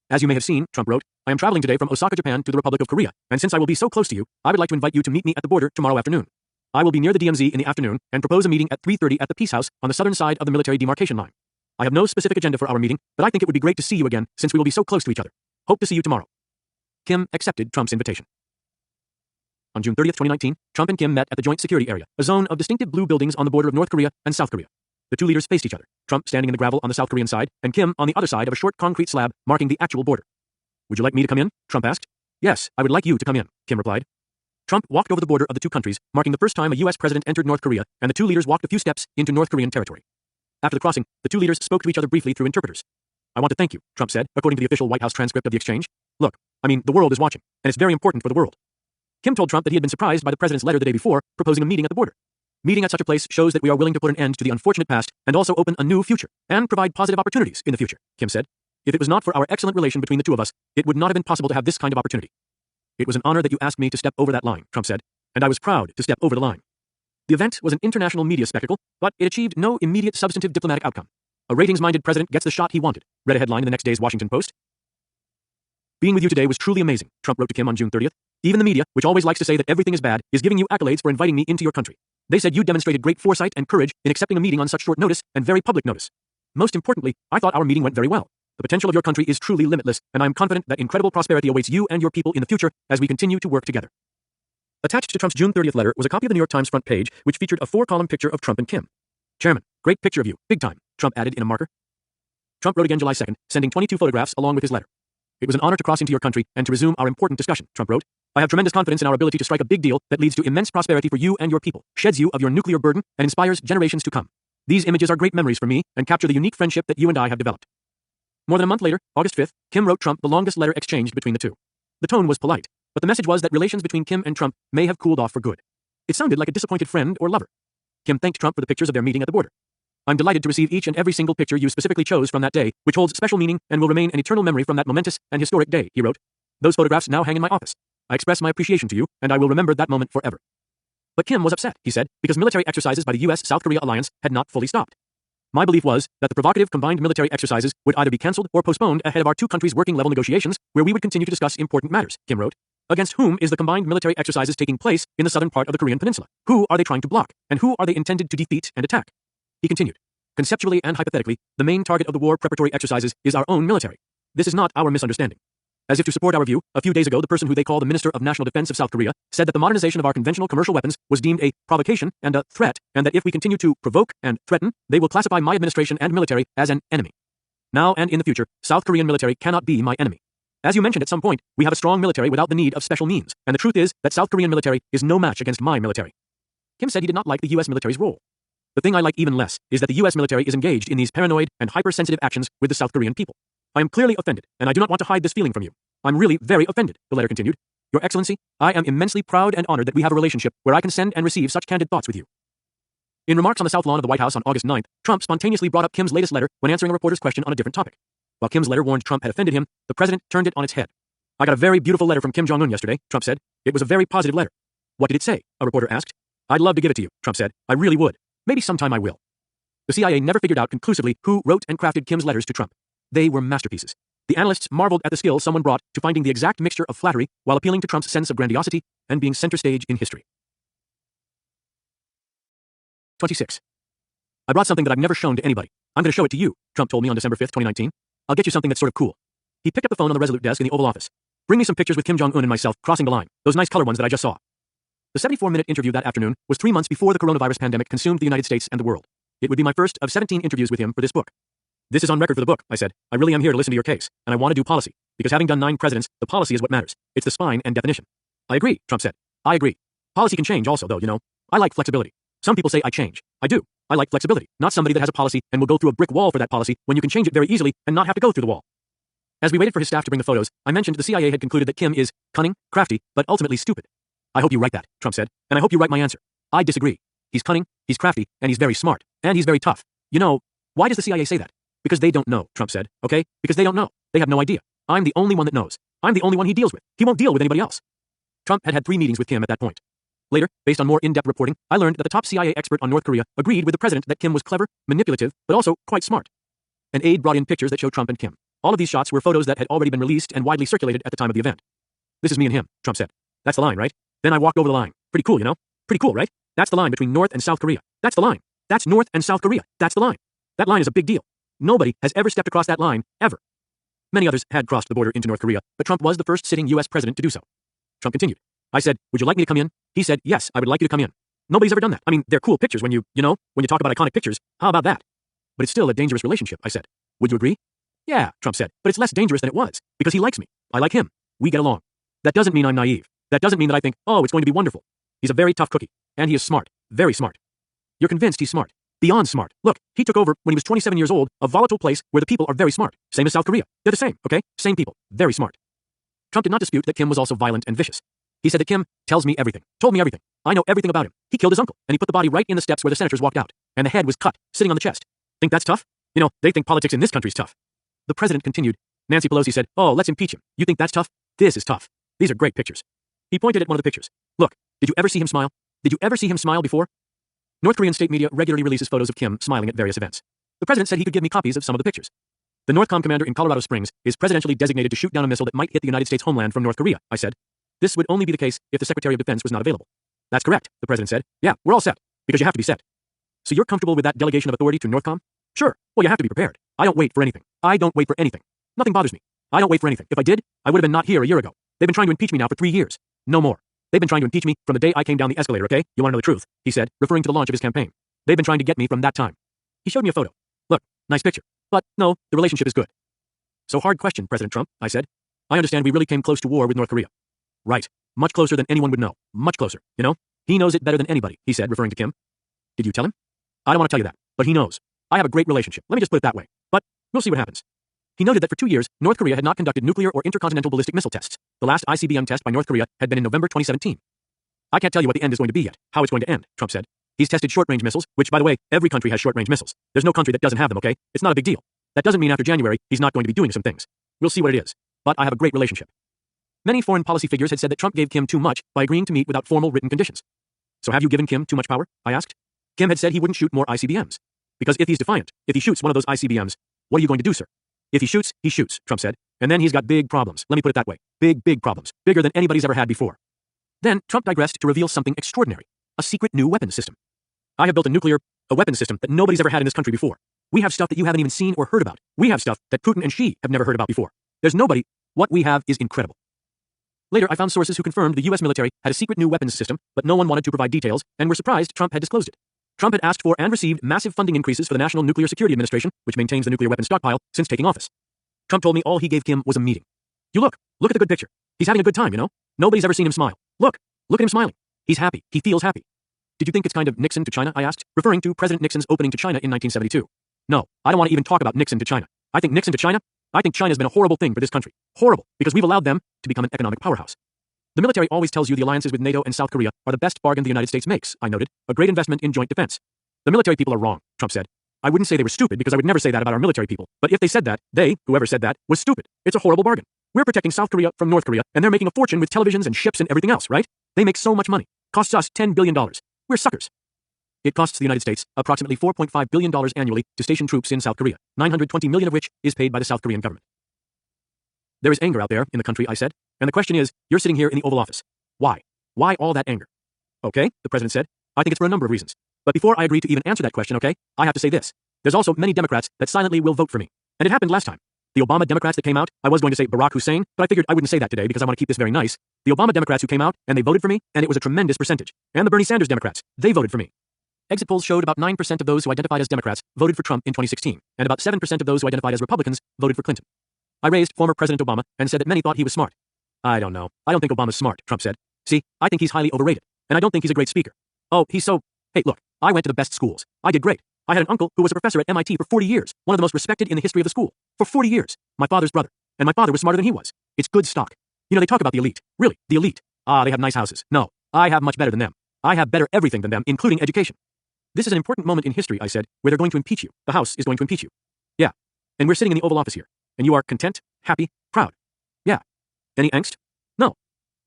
As you may have seen, Trump wrote, I am traveling today from Osaka, Japan to the Republic of Korea, and since I will be so close to you, I would like to invite you to meet me at the border tomorrow afternoon. I will be near the DMZ in the afternoon and propose a meeting at 3:30 at the Peace House on the southern side of the military demarcation line. I have no specific agenda for our meeting, but I think it would be great to see you again since we will be so close to each other. Hope to see you tomorrow." Kim accepted Trump's invitation. On June 30th, 2019, Trump and Kim met at the Joint Security Area, a zone of distinctive blue buildings on the border of North Korea and South Korea. The two leaders faced each other, Trump standing in the gravel on the South Korean side, and Kim on the other side of a short concrete slab marking the actual border. "Would you like me to come in?" Trump asked. "Yes, I would like you to come in," Kim replied. Trump walked over the border of the two countries, marking the first time a U.S. president entered North Korea, and the two leaders walked a few steps into North Korean territory. After the crossing, the two leaders spoke to each other briefly through interpreters. "I want to thank you," Trump said, according to the official White House transcript of the exchange. "Look, the world is watching, and it's very important for the world." Kim told Trump that he had been surprised by the president's letter the day before, proposing a meeting at the border. "Meeting at such a place shows that we are willing to put an end to the unfortunate past and also open a new future, and provide positive opportunities in the future," Kim said. "If it was not for our excellent relation between the two of us, it would not have been possible to have this kind of opportunity. It was an honor that you asked me to step over that line," Trump said, "and I was proud to step over the line." The event was an international media spectacle, but it achieved no immediate substantive diplomatic outcome. A ratings-minded president gets the shot he wanted, read a headline in the next day's Washington Post. Being with you today was truly amazing, Trump wrote to Kim on June 30th. Even the media, which always likes to say that everything is bad, is giving you accolades for inviting me into your country. They said you demonstrated great foresight and courage in accepting a meeting on such short notice and very public notice. Most importantly, I thought our meeting went very well. The potential of your country is truly limitless, and I am confident that incredible prosperity awaits you and your people in the future as we continue to work together. Attached to Trump's June 30th letter was a copy of the New York Times front page, which featured a 4-column picture of Trump and Kim. Chairman, great picture of you, big time, Trump added in a marker. Trump wrote again July 2nd, sending 22 photographs along with his letter. It was an honor to cross into your country and to resume our important discussion, Trump wrote. I have tremendous confidence in our ability to strike a big deal that leads to immense prosperity for you and your people, sheds you of your nuclear burden, and inspires generations to come. These images are great memories for me and capture the unique friendship that you and I have developed. More than a month later, August 5th, Kim wrote Trump the longest letter exchanged between the two. The tone was polite, but the message was that relations between Kim and Trump may have cooled off for good. It sounded like a disappointed friend or lover. Kim thanked Trump for the pictures of their meeting at the border. I'm delighted to receive each and every single picture you specifically chose from that day, which holds special meaning and will remain an eternal memory from that momentous and historic day, he wrote. Those photographs now hang in my office. I express my appreciation to you, and I will remember that moment forever. But Kim was upset, he said, because military exercises by the U.S.-South Korea alliance had not fully stopped. My belief was that the provocative combined military exercises would either be cancelled or postponed ahead of our two countries' working-level negotiations, where we would continue to discuss important matters, Kim wrote. Against whom is the combined military exercises taking place in the southern part of the Korean peninsula? Who are they trying to block, and who are they intended to defeat and attack? He continued. Conceptually and hypothetically, the main target of the war preparatory exercises is our own military. This is not our misunderstanding. As if to support our view, a few days ago the person who they call the Minister of National Defense of South Korea said that the modernization of our conventional commercial weapons was deemed a provocation and a threat, and that if we continue to provoke and threaten, they will classify my administration and military as an enemy. Now and in the future, South Korean military cannot be my enemy. As you mentioned at some point, we have a strong military without the need of special means, and the truth is that South Korean military is no match against my military. Kim said he did not like the U.S. military's role. The thing I like even less is that the U.S. military is engaged in these paranoid and hypersensitive actions with the South Korean people. I am clearly offended, and I do not want to hide this feeling from you. I'm really very offended, the letter continued. Your Excellency, I am immensely proud and honored that we have a relationship where I can send and receive such candid thoughts with you. In remarks on the South Lawn of the White House on August 9th, Trump spontaneously brought up Kim's latest letter when answering a reporter's question on a different topic. While Kim's letter warned Trump had offended him, the president turned it on its head. I got a very beautiful letter from Kim Jong-un yesterday, Trump said. It was a very positive letter. What did it say? A reporter asked. I'd love to give it to you, Trump said. I really would. Maybe sometime I will. The CIA never figured out conclusively who wrote and crafted Kim's letters to Trump. They were masterpieces. The analysts marveled at the skill someone brought to finding the exact mixture of flattery while appealing to Trump's sense of grandiosity and being center stage in history. 26. I brought something that I've never shown to anybody. I'm going to show it to you, Trump told me on December 5th, 2019. I'll get you something that's sort of cool. He picked up the phone on the Resolute desk in the Oval Office. Bring me some pictures with Kim Jong-un and myself crossing the line, those nice color ones that I just saw. The 74-minute interview that afternoon was 3 months before the coronavirus pandemic consumed the United States and the world. It would be my first of 17 interviews with him for this book. This is on record for the book, I said. I really am here to listen to your case, and I want to do policy, because having done 9 presidents, the policy is what matters. It's the spine and definition. I agree, Trump said. I agree. Policy can change also, though, you know. I like flexibility. Some people say I change. I do. I like flexibility, not somebody that has a policy and will go through a brick wall for that policy when you can change it very easily and not have to go through the wall. As we waited for his staff to bring the photos, I mentioned the CIA had concluded that Kim is cunning, crafty, but ultimately stupid. I hope you write that, Trump said, and I hope you write my answer. I disagree. He's cunning, he's crafty, and he's very smart, and he's very tough. You know, why does the CIA say that? Because they don't know, Trump said, okay? Because they don't know. They have no idea. I'm the only one that knows. I'm the only one he deals with. He won't deal with anybody else. Trump had 3 meetings with Kim at that point. Later, based on more in-depth reporting, I learned that the top CIA expert on North Korea agreed with the president that Kim was clever, manipulative, but also quite smart. An aide brought in pictures that showed Trump and Kim. All of these shots were photos that had already been released and widely circulated at the time of the event. This is me and him, Trump said. That's the line, right? Then I walked over the line. Pretty cool, you know? Pretty cool, right? That's the line between North and South Korea. That's the line. That's North and South Korea. That's the line. That line is a big deal. Nobody has ever stepped across that line, ever. Many others had crossed the border into North Korea, but Trump was the first sitting U.S. president to do so. Trump continued. I said, would you like me to come in? He said, yes, I would like you to come in. Nobody's ever done that. I mean, they're cool pictures when you talk about iconic pictures. How about that? But it's still a dangerous relationship, I said. Would you agree? Yeah, Trump said, but it's less dangerous than it was, because he likes me. I like him. We get along. That doesn't mean I'm naive. That doesn't mean that I think, oh, it's going to be wonderful. He's a very tough cookie, and he is smart. Very smart. You're convinced he's smart. Beyond smart. Look, he took over, when he was 27 years old, a volatile place where the people are very smart. Same as South Korea. They're the same, okay? Same people. Very smart. Trump did not dispute that Kim was also violent and vicious. He said that Kim tells me everything. Told me everything. I know everything about him. He killed his uncle, and he put the body right in the steps where the senators walked out, and the head was cut, sitting on the chest. Think that's tough? You know, they think politics in this country's tough. The president continued. Nancy Pelosi said, oh, let's impeach him. You think that's tough? This is tough. These are great pictures. He pointed at one of the pictures. Look, did you ever see him smile? Did you ever see him smile before? North Korean state media regularly releases photos of Kim smiling at various events. The president said he could give me copies of some of the pictures. The Northcom commander in Colorado Springs is presidentially designated to shoot down a missile that might hit the United States homeland from North Korea, I said. This would only be the case if the Secretary of Defense was not available. That's correct, the president said. Yeah, we're all set, because you have to be set. So you're comfortable with that delegation of authority to Northcom? Sure. Well, you have to be prepared. I don't wait for anything. I don't wait for anything. Nothing bothers me. I don't wait for anything. If I did, I would have been not here a year ago. They've been trying to impeach me now for 3 years. No more. They've been trying to impeach me from the day I came down the escalator, okay? You want to know the truth, he said, referring to the launch of his campaign. They've been trying to get me from that time. He showed me a photo. Look, nice picture. But, no, the relationship is good. So hard question, President Trump, I said. I understand we really came close to war with North Korea. Right. Much closer than anyone would know. Much closer, you know? He knows it better than anybody, he said, referring to Kim. Did you tell him? I don't want to tell you that, but he knows. I have a great relationship. Let me just put it that way. But we'll see what happens. He noted that for 2 years, North Korea had not conducted nuclear or intercontinental ballistic missile tests. The last ICBM test by North Korea had been in November 2017. I can't tell you what the end is going to be yet, how it's going to end, Trump said. He's tested short-range missiles, which, by the way, every country has short-range missiles. There's no country that doesn't have them, okay? It's not a big deal. That doesn't mean after January, he's not going to be doing some things. We'll see what it is. But I have a great relationship. Many foreign policy figures had said that Trump gave Kim too much by agreeing to meet without formal written conditions. So have you given Kim too much power? I asked. Kim had said he wouldn't shoot more ICBMs. Because if he's defiant, if he shoots one of those ICBMs, what are you going to do, sir? If he shoots, Trump said. And then he's got big problems. Let me put it that way. Big problems. Bigger than anybody's ever had before. Then Trump digressed to reveal something extraordinary. A secret new weapons system. I have built a weapons system that nobody's ever had in this country before. We have stuff that you haven't even seen or heard about. We have stuff that Putin and Xi have never heard about before. There's nobody. What we have is incredible. Later, I found sources who confirmed the U.S. military had a secret new weapons system, but no one wanted to provide details, and were surprised Trump had disclosed it. Trump had asked for and received massive funding increases for the National Nuclear Security Administration, which maintains the nuclear weapons stockpile, since taking office. Trump told me all he gave Kim was a meeting. You look at the good picture. He's having a good time, you know? Nobody's ever seen him smile. Look at him smiling. He's happy. He feels happy. Did you think it's kind of Nixon to China, I asked, referring to President Nixon's opening to China in 1972. No, I don't want to even talk about Nixon to China. I think Nixon to China? I think China's been a horrible thing for this country. Horrible, because we've allowed them to become an economic powerhouse. The military always tells you the alliances with NATO and South Korea are the best bargain the United States makes, I noted, a great investment in joint defense. The military people are wrong, Trump said. I wouldn't say they were stupid because I would never say that about our military people, but if they said that, whoever said that, was stupid. It's a horrible bargain. We're protecting South Korea from North Korea, and they're making a fortune with televisions and ships and everything else, right? They make so much money. Costs us $10 billion. We're suckers. It costs the United States approximately $4.5 billion annually to station troops in South Korea, $920 million of which is paid by the South Korean government. There is anger out there in the country, I said, and the question is, you're sitting here in the Oval Office. Why? Why all that anger? Okay, the president said. I think it's for a number of reasons. But before I agree to even answer that question, okay, I have to say this. There's also many Democrats that silently will vote for me. And it happened last time. The Obama Democrats that came out, I was going to say Barack Hussein, but I figured I wouldn't say that today because I want to keep this very nice. The Obama Democrats who came out, and they voted for me, and it was a tremendous percentage. And the Bernie Sanders Democrats, they voted for me. Exit polls showed about 9% of those who identified as Democrats voted for Trump in 2016, and about 7% of those who identified as Republicans voted for Clinton. I raised former President Obama and said that many thought he was smart. I don't know. I don't think Obama's smart, Trump said. See, I think he's highly overrated, and I don't think he's a great speaker. Oh, he's so... Hey, look, I went to the best schools. I did great. I had an uncle who was a professor at MIT for 40 years, one of the most respected in the history of the school. For 40 years. My father's brother. And my father was smarter than he was. It's good stock. You know, they talk about the elite. Really, the elite. They have nice houses. No, I have much better than them. I have better everything than them, including education. This is an important moment in history, I said, where they're going to impeach you. The House is going to impeach you. Yeah. And we're sitting in the Oval Office here. And you are content, happy, proud. Yeah. Any angst? No.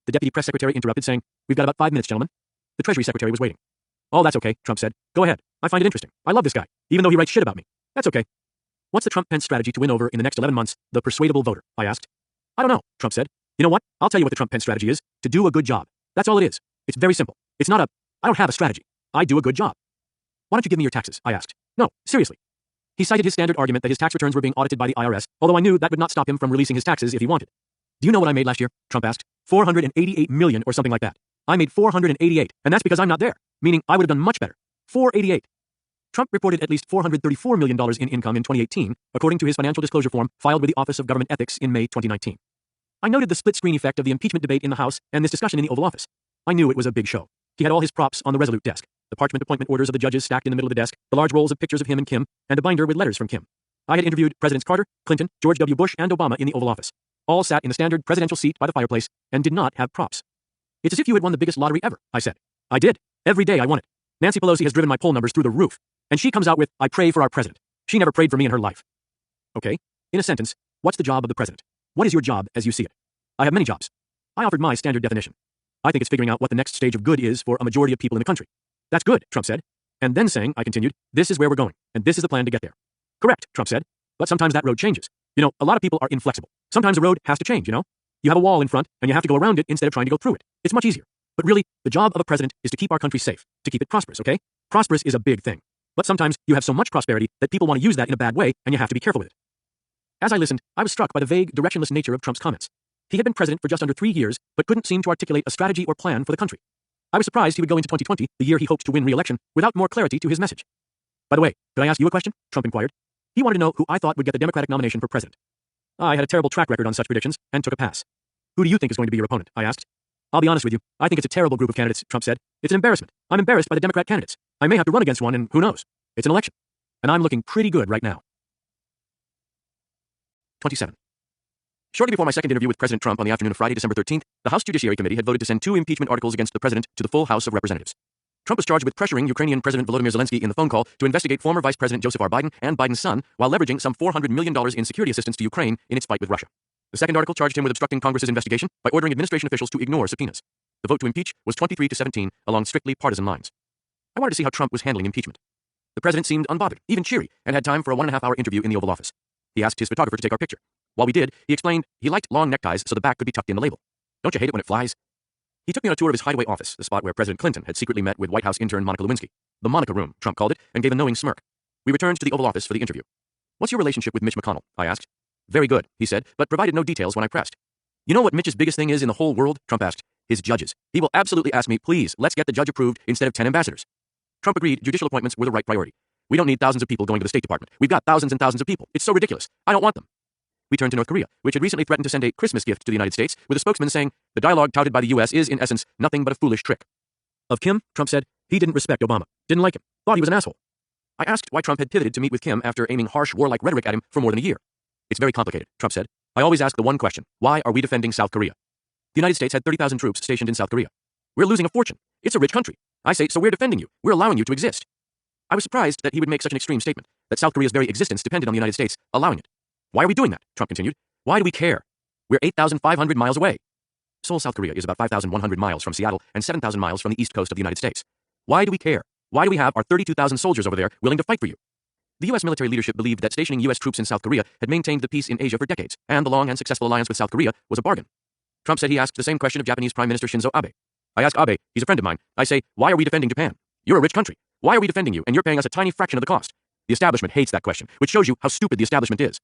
The deputy press secretary interrupted, saying, "We've got about 5 minutes, gentlemen." The Treasury secretary was waiting. "Oh, that's okay," Trump said. "Go ahead. I find it interesting. I love this guy, even though he writes shit about me. That's okay." "What's the Trump-Pence strategy to win over in the next 11 months the persuadable voter?" I asked. "I don't know," Trump said. "You know what? I'll tell you what the Trump-Pence strategy is. To do a good job. That's all it is. It's very simple. It's not I don't have a strategy. I do a good job." "Why don't you give me your taxes?" I asked. "No, seriously." He cited his standard argument that his tax returns were being audited by the IRS, although I knew that would not stop him from releasing his taxes if he wanted. "Do you know what I made last year?" Trump asked. $488 million or something like that. I made 488, and that's because I'm not there, meaning I would have done much better. 488. Trump reported at least $434 million in income in 2018, according to his financial disclosure form filed with the Office of Government Ethics in May 2019. I noted the split-screen effect of the impeachment debate in the House and this discussion in the Oval Office. I knew it was a big show. He had all his props on the Resolute desk, the parchment appointment orders of the judges stacked in the middle of the desk, the large rolls of pictures of him and Kim, and a binder with letters from Kim. I had interviewed Presidents Carter, Clinton, George W. Bush, and Obama in the Oval Office. All sat in the standard presidential seat by the fireplace and did not have props. "It's as if you had won the biggest lottery ever," I said. "I did. Every day I won it. Nancy Pelosi has driven my poll numbers through the roof. And she comes out with, 'I pray for our president.' She never prayed for me in her life." "Okay. In a sentence, what's the job of the president? What is your job as you see it?" "I have many jobs." I offered my standard definition. "I think it's figuring out what the next stage of good is for a majority of people in the country." "That's good," Trump said. And then saying, I continued, this is where we're going, and this is the plan to get there. Correct, Trump said. But sometimes that road changes. A lot of people are inflexible. Sometimes a road has to change, You have a wall in front, and you have to go around it instead of trying to go through it. It's much easier. But really, the job of a president is to keep our country safe, to keep it prosperous, okay? Prosperous is a big thing. But sometimes you have so much prosperity that people want to use that in a bad way, and you have to be careful with it. As I listened, I was struck by the vague, directionless nature of Trump's comments. He had been president for just under 3 years, but couldn't seem to articulate a strategy or plan for the country. I was surprised he would go into 2020, the year he hoped to win re-election, without more clarity to his message. By the way, could I ask you a question? Trump inquired. He wanted to know who I thought would get the Democratic nomination for president. I had a terrible track record on such predictions, and took a pass. Who do you think is going to be your opponent? I asked. I'll be honest with you, I think it's a terrible group of candidates, Trump said. It's an embarrassment. I'm embarrassed by the Democrat candidates. I may have to run against one, and who knows? It's an election. And I'm looking pretty good right now. 27. Shortly before my second interview with President Trump on the afternoon of Friday, December 13th, the House Judiciary Committee had voted to send 2 impeachment articles against the president to the full House of Representatives. Trump was charged with pressuring Ukrainian President Volodymyr Zelensky in the phone call to investigate former Vice President Joseph R. Biden and Biden's son while leveraging some $400 million in security assistance to Ukraine in its fight with Russia. The second article charged him with obstructing Congress's investigation by ordering administration officials to ignore subpoenas. The vote to impeach was 23-17 along strictly partisan lines. I wanted to see how Trump was handling impeachment. The president seemed unbothered, even cheery, and had time for a 1.5-hour interview in the Oval Office. He asked his photographer to take our picture. While we did, he explained he liked long neckties so the back could be tucked in the label. Don't you hate it when it flies? He took me on a tour of his hideaway office, the spot where President Clinton had secretly met with White House intern Monica Lewinsky. The Monica Room, Trump called it, and gave a knowing smirk. We returned to the Oval Office for the interview. What's your relationship with Mitch McConnell? I asked. Very good, he said, but provided no details when I pressed. You know what Mitch's biggest thing is in the whole world? Trump asked. His judges. He will absolutely ask me, please, let's get the judge approved instead of 10 ambassadors. Trump agreed judicial appointments were the right priority. We don't need thousands of people going to the State Department. We've got thousands and thousands of people. It's so ridiculous. I don't want them. We turned to North Korea, which had recently threatened to send a Christmas gift to the United States, with a spokesman saying, the dialogue touted by the U.S. is, in essence, nothing but a foolish trick. Of Kim, Trump said, he didn't respect Obama, didn't like him, thought he was an asshole. I asked why Trump had pivoted to meet with Kim after aiming harsh, warlike rhetoric at him for more than a year. It's very complicated, Trump said. I always ask the one question, why are we defending South Korea? The United States had 30,000 troops stationed in South Korea. We're losing a fortune. It's a rich country. I say, so we're defending you. We're allowing you to exist. I was surprised that he would make such an extreme statement, that South Korea's very existence depended on the United States allowing it. Why are we doing that? Trump continued. Why do we care? We're 8,500 miles away. Seoul, South Korea is about 5,100 miles from Seattle and 7,000 miles from the east coast of the United States. Why do we care? Why do we have our 32,000 soldiers over there willing to fight for you? The U.S. military leadership believed that stationing U.S. troops in South Korea had maintained the peace in Asia for decades, and the long and successful alliance with South Korea was a bargain. Trump said he asked the same question of Japanese Prime Minister Shinzo Abe. I ask Abe, he's a friend of mine. I say, why are we defending Japan? You're a rich country. Why are we defending you, and you're paying us a tiny fraction of the cost? The establishment hates that question, which shows you how stupid the establishment is.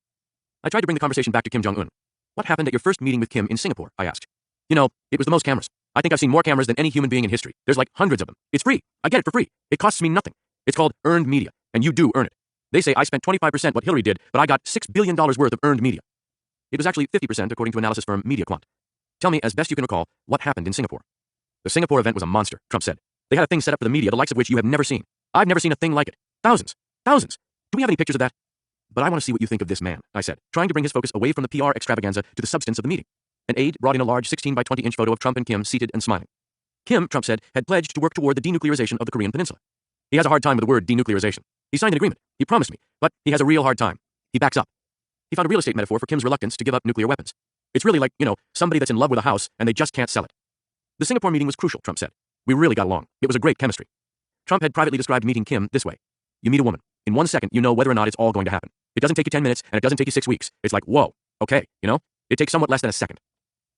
I tried to bring the conversation back to Kim Jong-un. What happened at your first meeting with Kim in Singapore? I asked. It was the most cameras. I think I've seen more cameras than any human being in history. There's like hundreds of them. It's free. I get it for free. It costs me nothing. It's called earned media, and you do earn it. They say I spent 25% what Hillary did, but I got $6 billion worth of earned media. It was actually 50% according to analysis firm MediaQuant. Tell me, as best you can recall, what happened in Singapore. The Singapore event was a monster, Trump said. They had a thing set up for the media, the likes of which you have never seen. I've never seen a thing like it. Thousands. Thousands. Do we have any pictures of that? But I want to see what you think of this man, I said, trying to bring his focus away from the PR extravaganza to the substance of the meeting. An aide brought in a large 16 by 20-inch photo of Trump and Kim seated and smiling. Kim, Trump said, had pledged to work toward the denuclearization of the Korean peninsula. He has a hard time with the word denuclearization. He signed an agreement. He promised me, but he has a real hard time. He backs up. He found a real estate metaphor for Kim's reluctance to give up nuclear weapons. It's really like, somebody that's in love with a house and they just can't sell it. The Singapore meeting was crucial, Trump said. We really got along. It was a great chemistry. Trump had privately described meeting Kim this way. You meet a woman. In 1 second, you know whether or not it's all going to happen. It doesn't take you 10 minutes, and it doesn't take you 6 weeks. It's like, whoa, okay, It takes somewhat less than a second.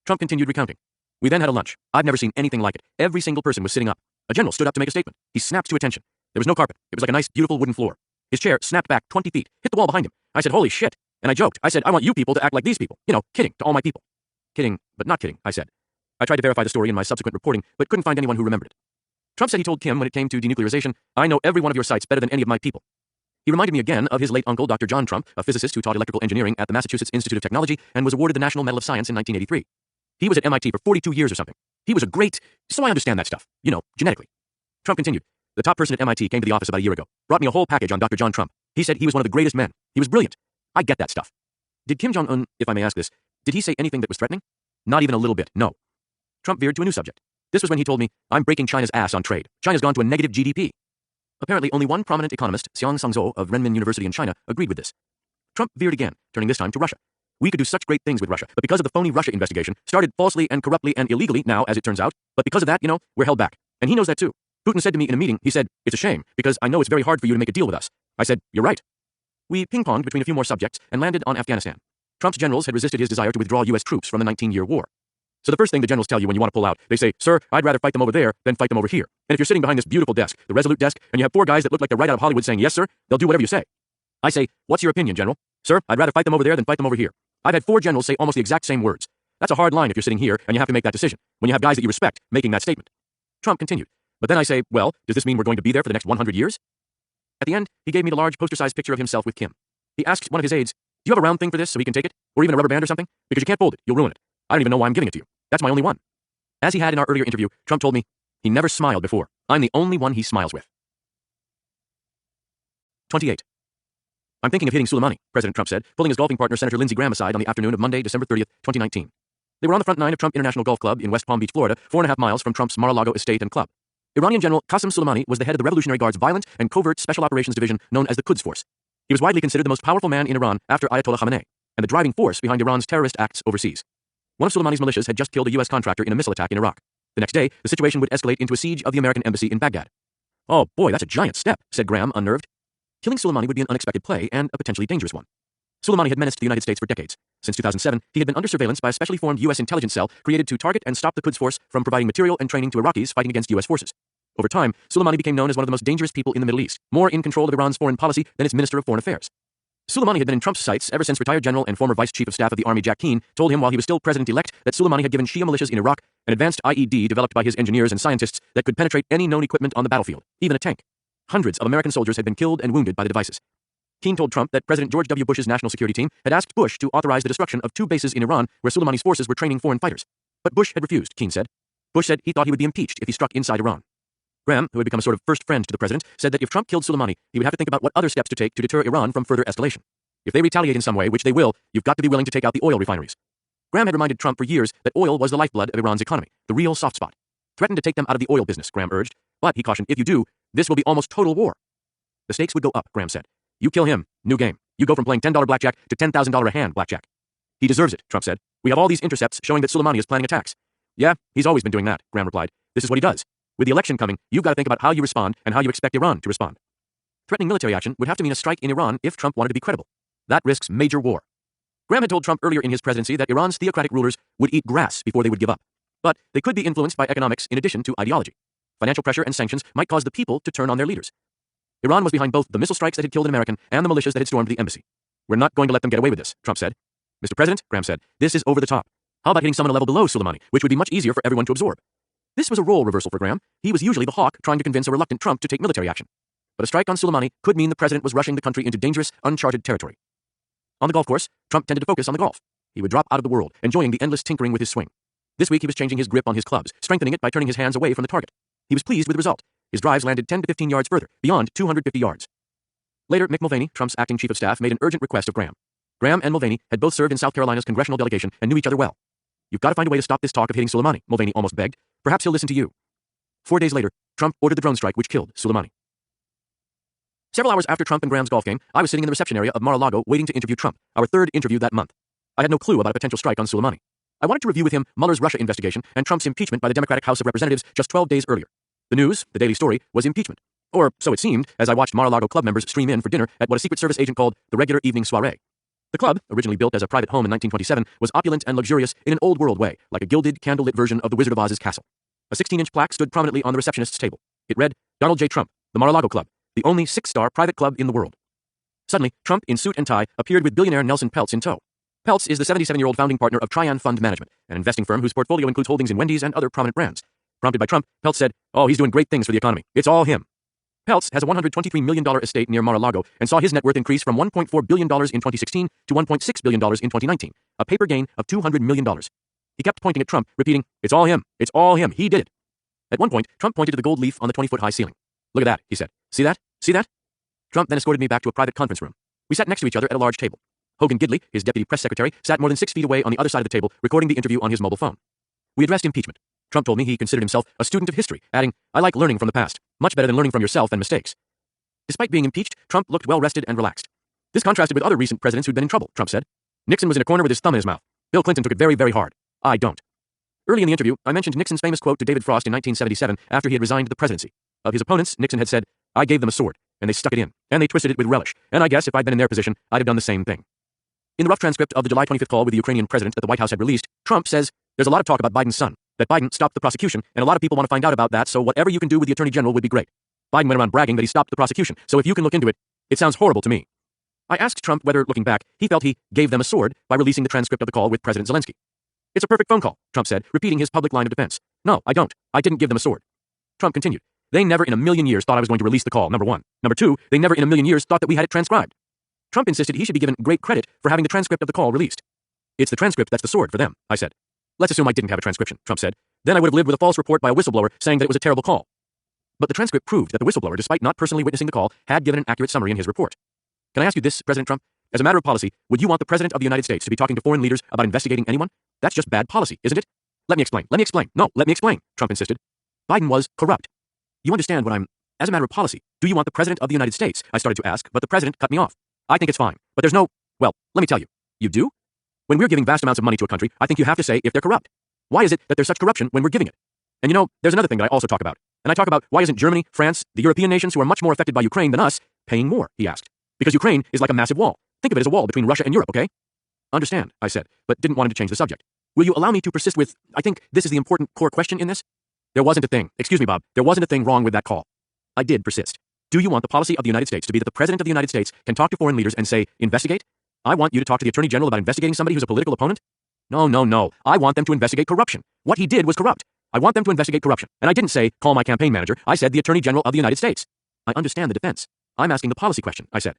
Trump continued recounting. We then had a lunch. I've never seen anything like it. Every single person was sitting up. A general stood up to make a statement. He snapped to attention. There was no carpet. It was like a nice, beautiful wooden floor. His chair snapped back 20 feet, hit the wall behind him. I said, holy shit. And I joked. I said, I want you people to act like these people. Kidding to all my people. Kidding, but not kidding, I said. I tried to verify the story in my subsequent reporting, but couldn't find anyone who remembered it. Trump said he told Kim when it came to denuclearization, I know every one of your sites better than any of my people. He reminded me again of his late uncle, Dr. John Trump, a physicist who taught electrical engineering at the Massachusetts Institute of Technology and was awarded the National Medal of Science in 1983. He was at MIT for 42 years or something. He was a great, so I understand that stuff, genetically. Trump continued. The top person at MIT came to the office about a year ago, brought me a whole package on Dr. John Trump. He said he was one of the greatest men. He was brilliant. I get that stuff. Did Kim Jong-un, if I may ask this, did he say anything that was threatening? Not even a little bit, no. Trump veered to a new subject. This was when he told me, I'm breaking China's ass on trade. China's gone to a negative GDP. Apparently, only one prominent economist, Xiang Sangzhou of Renmin University in China, agreed with this. Trump veered again, turning this time to Russia. We could do such great things with Russia, but because of the phony Russia investigation, started falsely and corruptly and illegally now, as it turns out, but because of that, we're held back. And he knows that too. Putin said to me in a meeting, he said, "It's a shame, because I know it's very hard for you to make a deal with us." I said, "You're right." We ping-ponged between a few more subjects and landed on Afghanistan. Trump's generals had resisted his desire to withdraw U.S. troops from the 19-year war. So the first thing the generals tell you when you want to pull out, they say, "Sir, I'd rather fight them over there than fight them over here." And if you're sitting behind this beautiful desk, the Resolute desk, and you have four guys that look like they're right out of Hollywood saying, "Yes, sir," they'll do whatever you say. I say, "What's your opinion, General?" "Sir, I'd rather fight them over there than fight them over here." I've had four generals say almost the exact same words. That's a hard line if you're sitting here and you have to make that decision, when you have guys that you respect making that statement. Trump continued. But then I say, "Well, does this mean we're going to be there for the next 100 years? At the end, he gave me the large poster-sized picture of himself with Kim. He asked one of his aides, "Do you have a round thing for this so he can take it? Or even a rubber band or something? Because you can't fold it, you'll ruin it. I don't even know why I'm giving it to you. That's my only one." As he had in our earlier interview, Trump told me he never smiled before. I'm the only one he smiles with. 28. "I'm thinking of hitting Soleimani," President Trump said, pulling his golfing partner Senator Lindsey Graham aside on the afternoon of Monday, December 30th, 2019. They were on the front nine of Trump International Golf Club in West Palm Beach, Florida, 4.5 miles from Trump's Mar-a-Lago estate and club. Iranian General Qasem Soleimani was the head of the Revolutionary Guard's violent and covert special operations division known as the Quds Force. He was widely considered the most powerful man in Iran after Ayatollah Khamenei, and the driving force behind Iran's terrorist acts overseas. One of Soleimani's militias had just killed a U.S. contractor in a missile attack in Iraq. The next day, the situation would escalate into a siege of the American embassy in Baghdad. "Oh boy, that's a giant step," said Graham, unnerved. Killing Soleimani would be an unexpected play and a potentially dangerous one. Soleimani had menaced the United States for decades. Since 2007, he had been under surveillance by a specially formed U.S. intelligence cell created to target and stop the Quds Force from providing material and training to Iraqis fighting against U.S. forces. Over time, Soleimani became known as one of the most dangerous people in the Middle East, more in control of Iran's foreign policy than its Minister of Foreign Affairs. Soleimani had been in Trump's sights ever since retired General and former Vice Chief of Staff of the Army Jack Keane told him while he was still President-elect that Soleimani had given Shia militias in Iraq an advanced IED developed by his engineers and scientists that could penetrate any known equipment on the battlefield, even a tank. Hundreds of American soldiers had been killed and wounded by the devices. Keane told Trump that President George W. Bush's national security team had asked Bush to authorize the destruction of 2 bases in Iran where Soleimani's forces were training foreign fighters. But Bush had refused, Keane said. Bush said he thought he would be impeached if he struck inside Iran. Graham, who had become a sort of first friend to the president, said that if Trump killed Soleimani, he would have to think about what other steps to take to deter Iran from further escalation. If they retaliate in some way, which they will, you've got to be willing to take out the oil refineries. Graham had reminded Trump for years that oil was the lifeblood of Iran's economy, the real soft spot. Threatened to take them out of the oil business, Graham urged. But, he cautioned, if you do, this will be almost total war. The stakes would go up, Graham said. You kill him, new game. You go from playing $10 blackjack to $10,000 a hand blackjack. He deserves it, Trump said. We have all these intercepts showing that Soleimani is planning attacks. Yeah, he's always been doing that, Graham replied. This is what he does. With the election coming, you've got to think about how you respond and how you expect Iran to respond. Threatening military action would have to mean a strike in Iran if Trump wanted to be credible. That risks major war. Graham had told Trump earlier in his presidency that Iran's theocratic rulers would eat grass before they would give up. But they could be influenced by economics in addition to ideology. Financial pressure and sanctions might cause the people to turn on their leaders. Iran was behind both the missile strikes that had killed an American and the militias that had stormed the embassy. We're not going to let them get away with this, Trump said. Mr. President, Graham said, this is over the top. How about hitting someone a level below Soleimani, which would be much easier for everyone to absorb? This was a role reversal for Graham. He was usually the hawk trying to convince a reluctant Trump to take military action. But a strike on Soleimani could mean the president was rushing the country into dangerous, uncharted territory. On the golf course, Trump tended to focus on the golf. He would drop out of the world, enjoying the endless tinkering with his swing. This week he was changing his grip on his clubs, strengthening it by turning his hands away from the target. He was pleased with the result. His drives landed 10 to 15 yards further, beyond 250 yards. Later, Mick Mulvaney, Trump's acting chief of staff, made an urgent request of Graham. Graham and Mulvaney had both served in South Carolina's congressional delegation and knew each other well. You've got to find a way to stop this talk of hitting Soleimani, Mulvaney almost begged. Perhaps he'll listen to you. 4 days later, Trump ordered the drone strike which killed Soleimani. Several hours after Trump and Graham's golf game, I was sitting in the reception area of Mar-a-Lago waiting to interview Trump, our third interview that month. I had no clue about a potential strike on Soleimani. I wanted to review with him Mueller's Russia investigation and Trump's impeachment by the Democratic House of Representatives just 12 days earlier. The news, the daily story, was impeachment. Or so it seemed as I watched Mar-a-Lago club members stream in for dinner at what a Secret Service agent called the regular evening soiree. The club, originally built as a private home in 1927, was opulent and luxurious in an old world way, like a gilded, candlelit version of the Wizard of Oz's castle. A 16-inch plaque stood prominently on the receptionist's table. It read, Donald J. Trump, the Mar-a-Lago Club, the only 6-star private club in the world. Suddenly, Trump, in suit and tie, appeared with billionaire Nelson Peltz in tow. Peltz is the 77-year-old founding partner of Trian Fund Management, an investing firm whose portfolio includes holdings in Wendy's and other prominent brands. Prompted by Trump, Peltz said, oh, he's doing great things for the economy. It's all him. Peltz has a $123 million estate near Mar-a-Lago and saw his net worth increase from $1.4 billion in 2016 to $1.6 billion in 2019, a paper gain of $200 million. He kept pointing at Trump, repeating, it's all him, it's all him, he did it. At one point, Trump pointed to the gold leaf on the 20-foot-high ceiling. Look at that, he said. See that? See that? Trump then escorted me back to a private conference room. We sat next to each other at a large table. Hogan Gidley, his deputy press secretary, sat more than 6 feet away on the other side of the table, recording the interview on his mobile phone. We addressed impeachment. Trump told me he considered himself a student of history, adding, I like learning from the past, much better than learning from yourself and mistakes. Despite being impeached, Trump looked well-rested and relaxed. This contrasted with other recent presidents who'd been in trouble, Trump said. Nixon was in a corner with his thumb in his mouth. Bill Clinton took it very, very hard. I don't. Early in the interview, I mentioned Nixon's famous quote to David Frost in 1977 after he had resigned the presidency. Of his opponents, Nixon had said, I gave them a sword, and they stuck it in, and they twisted it with relish, and I guess if I'd been in their position, I'd have done the same thing. In the rough transcript of the July 25th call with the Ukrainian president that the White House had released, Trump says, there's a lot of talk about Biden's son, that Biden stopped the prosecution, and a lot of people want to find out about that, so whatever you can do with the Attorney General would be great. Biden went around bragging that he stopped the prosecution, so if you can look into it, it sounds horrible to me. I asked Trump whether, looking back, he felt he gave them a sword by releasing the transcript of the call with President Zelensky. It's a perfect phone call, Trump said, repeating his public line of defense. No, I don't. I didn't give them a sword. Trump continued. They never in a million years thought I was going to release the call, number one. Number two, they never in a million years thought that we had it transcribed. Trump insisted he should be given great credit for having the transcript of the call released. It's the transcript that's the sword for them, I said. Let's assume I didn't have a transcription, Trump said. Then I would have lived with a false report by a whistleblower saying that it was a terrible call. But the transcript proved that the whistleblower, despite not personally witnessing the call, had given an accurate summary in his report. Can I ask you this, President Trump? As a matter of policy, would you want the President of the United States to be talking to foreign leaders about investigating anyone? That's just bad policy, isn't it? Let me explain. No, let me explain, Trump insisted. Biden was corrupt. You understand what I'm... As a matter of policy, do you want the President of the United States? I started to ask, but the President cut me off. I think it's fine, but there's no... Well, let me tell you. You do? When we're giving vast amounts of money to a country, I think you have to say if they're corrupt. Why is it that there's such corruption when we're giving it? And you know, there's another thing that I also talk about. And I talk about why isn't Germany, France, the European nations who are much more affected by Ukraine than us, paying more, he asked. Because Ukraine is like a massive wall. Think of it as a wall between Russia and Europe, okay? Understand, I said, but didn't want him to change the subject. Will you allow me to persist with, I think this is the important core question in this? There wasn't a thing, excuse me, Bob, there wasn't a thing wrong with that call. I did persist. Do you want the policy of the United States to be that the President of the United States can talk to foreign leaders and say, investigate? I want you to talk to the Attorney General about investigating somebody who's a political opponent? No. I want them to investigate corruption. What he did was corrupt. I want them to investigate corruption. And I didn't say, call my campaign manager. I said the Attorney General of the United States. I understand the defense. I'm asking the policy question, I said.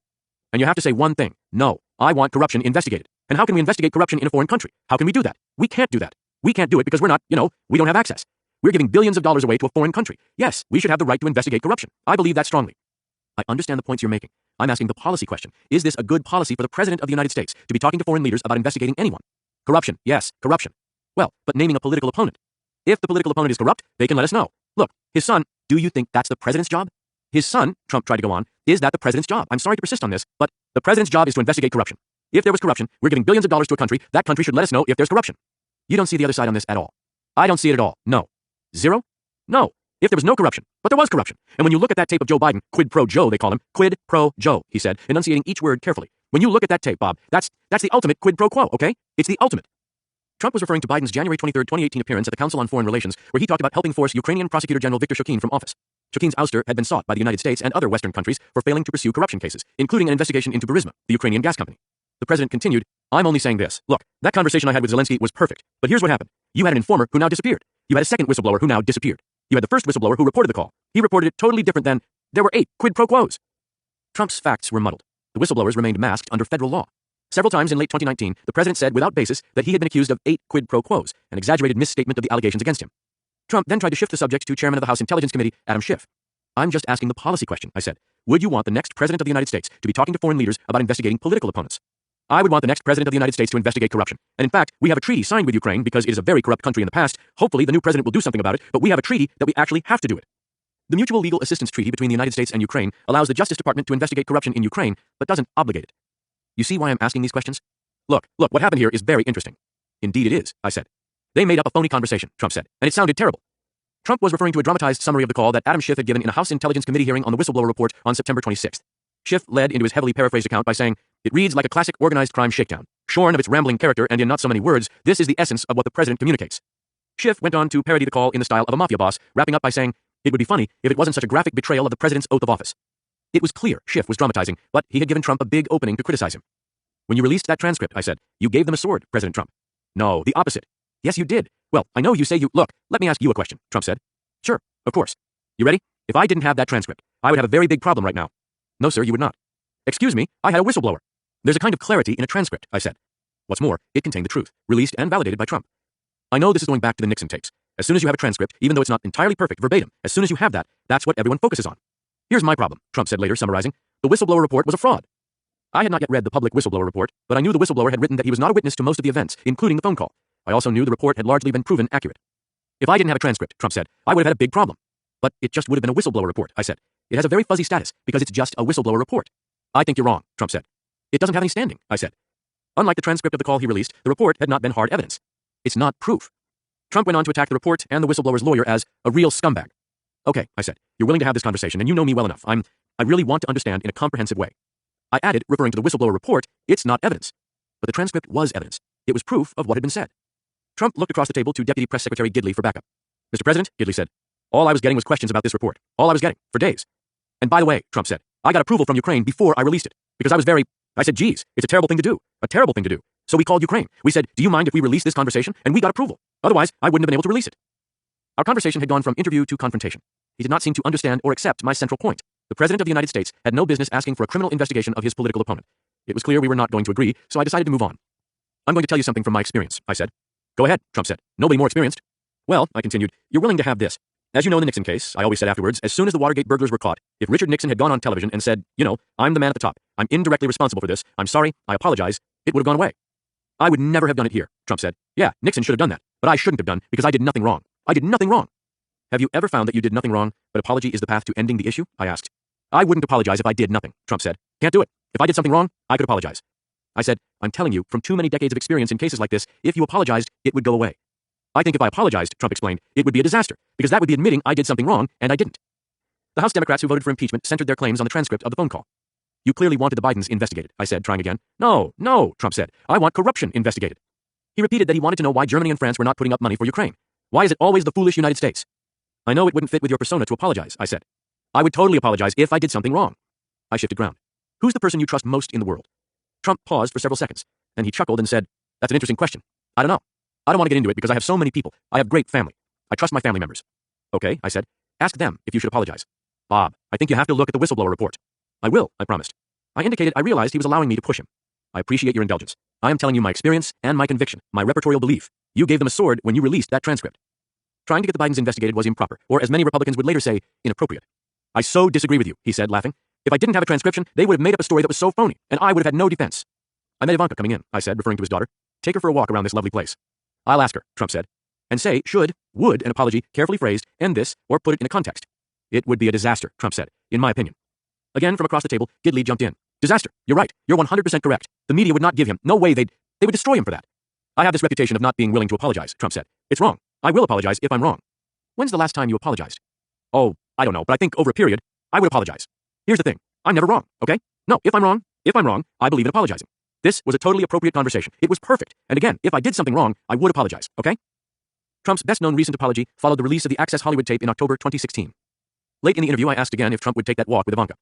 And you have to say one thing. No, I want corruption investigated. And how can we investigate corruption in a foreign country? How can we do that? We can't do that. We can't do it because we're not, we don't have access. We're giving billions of dollars away to a foreign country. Yes, we should have the right to investigate corruption. I believe that strongly. I understand the points you're making. I'm asking the policy question. Is this a good policy for the President of the United States to be talking to foreign leaders about investigating anyone? Corruption. Yes, corruption. Well, but naming a political opponent. If the political opponent is corrupt, they can let us know. Look, his son, do you think that's the President's job? His son, Trump tried to go on, is that the President's job? I'm sorry to persist on this, but the President's job is to investigate corruption. If there was corruption, we're giving billions of dollars to a country, that country should let us know if there's corruption. You don't see the other side on this at all. I don't see it at all. No. Zero? No. If there was no corruption, but there was corruption. And when you look at that tape of Joe Biden, quid pro Joe, they call him, quid pro Joe, he said, enunciating each word carefully. When you look at that tape, Bob, that's the ultimate quid pro quo, okay? It's the ultimate. Trump was referring to Biden's January 23, 2018 appearance at the Council on Foreign Relations, where he talked about helping force Ukrainian Prosecutor General Viktor Shokin from office. Shokin's ouster had been sought by the United States and other Western countries for failing to pursue corruption cases, including an investigation into Burisma, the Ukrainian gas company. The president continued, I'm only saying this. Look, that conversation I had with Zelensky was perfect. But here's what happened. You had an informer who now disappeared. You had a second whistleblower who now disappeared. You had the first whistleblower who reported the call. He reported it totally different than, there were 8 quid pro quos. Trump's facts were muddled. The whistleblowers remained masked under federal law. Several times in late 2019, the president said without basis that he had been accused of 8 quid pro quos, an exaggerated misstatement of the allegations against him. Trump then tried to shift the subject to Chairman of the House Intelligence Committee, Adam Schiff. I'm just asking the policy question, I said. Would you want the next president of the United States to be talking to foreign leaders about investigating political opponents? I would want the next president of the United States to investigate corruption. And in fact, we have a treaty signed with Ukraine because it is a very corrupt country in the past. Hopefully, the new president will do something about it, but we have a treaty that we actually have to do it. The Mutual Legal Assistance Treaty between the United States and Ukraine allows the Justice Department to investigate corruption in Ukraine, but doesn't obligate it. You see why I'm asking these questions? Look, what happened here is very interesting. Indeed it is, I said. They made up a phony conversation, Trump said, and it sounded terrible. Trump was referring to a dramatized summary of the call that Adam Schiff had given in a House Intelligence Committee hearing on the whistleblower report on September 26th. Schiff led into his heavily paraphrased account by saying, it reads like a classic organized crime shakedown. Shorn of its rambling character and in not so many words, this is the essence of what the president communicates. Schiff went on to parody the call in the style of a mafia boss, wrapping up by saying, it would be funny if it wasn't such a graphic betrayal of the president's oath of office. It was clear Schiff was dramatizing, but he had given Trump a big opening to criticize him. When you released that transcript, I said, you gave them a sword, President Trump. No, the opposite. Yes, you did. Well, I know you say you... Look, let me ask you a question, Trump said. Sure, of course. You ready? If I didn't have that transcript, I would have a very big problem right now. No, sir, you would not. Excuse me, I had a whistleblower. There's a kind of clarity in a transcript, I said. What's more, it contained the truth, released and validated by Trump. I know this is going back to the Nixon tapes. As soon as you have a transcript, even though it's not entirely perfect, verbatim, as soon as you have that, that's what everyone focuses on. Here's my problem, Trump said later, summarizing. The whistleblower report was a fraud. I had not yet read the public whistleblower report, but I knew the whistleblower had written that he was not a witness to most of the events, including the phone call. I also knew the report had largely been proven accurate. If I didn't have a transcript, Trump said, I would have had a big problem. But it just would have been a whistleblower report, I said. It has a very fuzzy status, because it's just a whistleblower report. I think you're wrong, Trump said. It doesn't have any standing, I said. Unlike the transcript of the call he released, the report had not been hard evidence. It's not proof. Trump went on to attack the report and the whistleblower's lawyer as a real scumbag. Okay, I said. You're willing to have this conversation, and you know me well enough. I really want to understand in a comprehensive way. I added, referring to the whistleblower report, it's not evidence. But the transcript was evidence. It was proof of what had been said. Trump looked across the table to Deputy Press Secretary Gidley for backup. Mr. President, Gidley said, all I was getting was questions about this report. All I was getting, for days. And by the way, Trump said, I got approval from Ukraine before I released it. Because I said, geez, it's a terrible thing to do. A terrible thing to do. So we called Ukraine. We said, do you mind if we release this conversation? And we got approval. Otherwise, I wouldn't have been able to release it. Our conversation had gone from interview to confrontation. He did not seem to understand or accept my central point. The President of the United States had no business asking for a criminal investigation of his political opponent. It was clear we were not going to agree, so I decided to move on. I'm going to tell you something from my experience, I said. Go ahead, Trump said. Nobody more experienced. Well, I continued, you're willing to have this. As you know in the Nixon case, I always said afterwards, as soon as the Watergate burglars were caught, if Richard Nixon had gone on television and said, I'm the man at the top, I'm indirectly responsible for this, I'm sorry, I apologize, it would have gone away. I would never have done it here, Trump said. Yeah, Nixon should have done that, but I shouldn't have done because I did nothing wrong. I did nothing wrong. Have you ever found that you did nothing wrong, but apology is the path to ending the issue? I asked. I wouldn't apologize if I did nothing, Trump said. Can't do it. If I did something wrong, I could apologize. I said, I'm telling you, from too many decades of experience in cases like this, if you apologized, it would go away. I think if I apologized, Trump explained, it would be a disaster, because that would be admitting I did something wrong, and I didn't. The House Democrats who voted for impeachment centered their claims on the transcript of the phone call. You clearly wanted the Bidens investigated, I said, trying again. No, Trump said. I want corruption investigated. He repeated that he wanted to know why Germany and France were not putting up money for Ukraine. Why is it always the foolish United States? I know it wouldn't fit with your persona to apologize, I said. I would totally apologize if I did something wrong. I shifted ground. Who's the person you trust most in the world? Trump paused for several seconds, and he chuckled and said, that's an interesting question. I don't know. I don't want to get into it because I have so many people. I have great family. I trust my family members. Okay, I said. Ask them if you should apologize. Bob, I think you have to look at the whistleblower report. I will, I promised. I indicated I realized he was allowing me to push him. I appreciate your indulgence. I am telling you my experience and my conviction, my repertorial belief. You gave them a sword when you released that transcript. Trying to get the Bidens investigated was improper, or as many Republicans would later say, inappropriate. I so disagree with you, he said, laughing. If I didn't have a transcription, they would have made up a story that was so phony, and I would have had no defense. I met Ivanka coming in, I said, referring to his daughter. Take her for a walk around this lovely place. I'll ask her, Trump said. And say, would an apology, carefully phrased, end this, or put it in a context? It would be a disaster, Trump said, in my opinion. Again, from across the table, Gidley jumped in. Disaster. You're right. You're 100% correct. The media would not give him. No way they would destroy him for that. I have this reputation of not being willing to apologize, Trump said. It's wrong. I will apologize if I'm wrong. When's the last time you apologized? Oh, I don't know, but I think over a period, I would apologize. Here's the thing. I'm never wrong, okay? No, if I'm wrong, I believe in apologizing. This was a totally appropriate conversation. It was perfect. And again, if I did something wrong, I would apologize, okay? Trump's best-known recent apology followed the release of the Access Hollywood tape in October 2016. Late in the interview, I asked again if Trump would take that walk with Ivanka.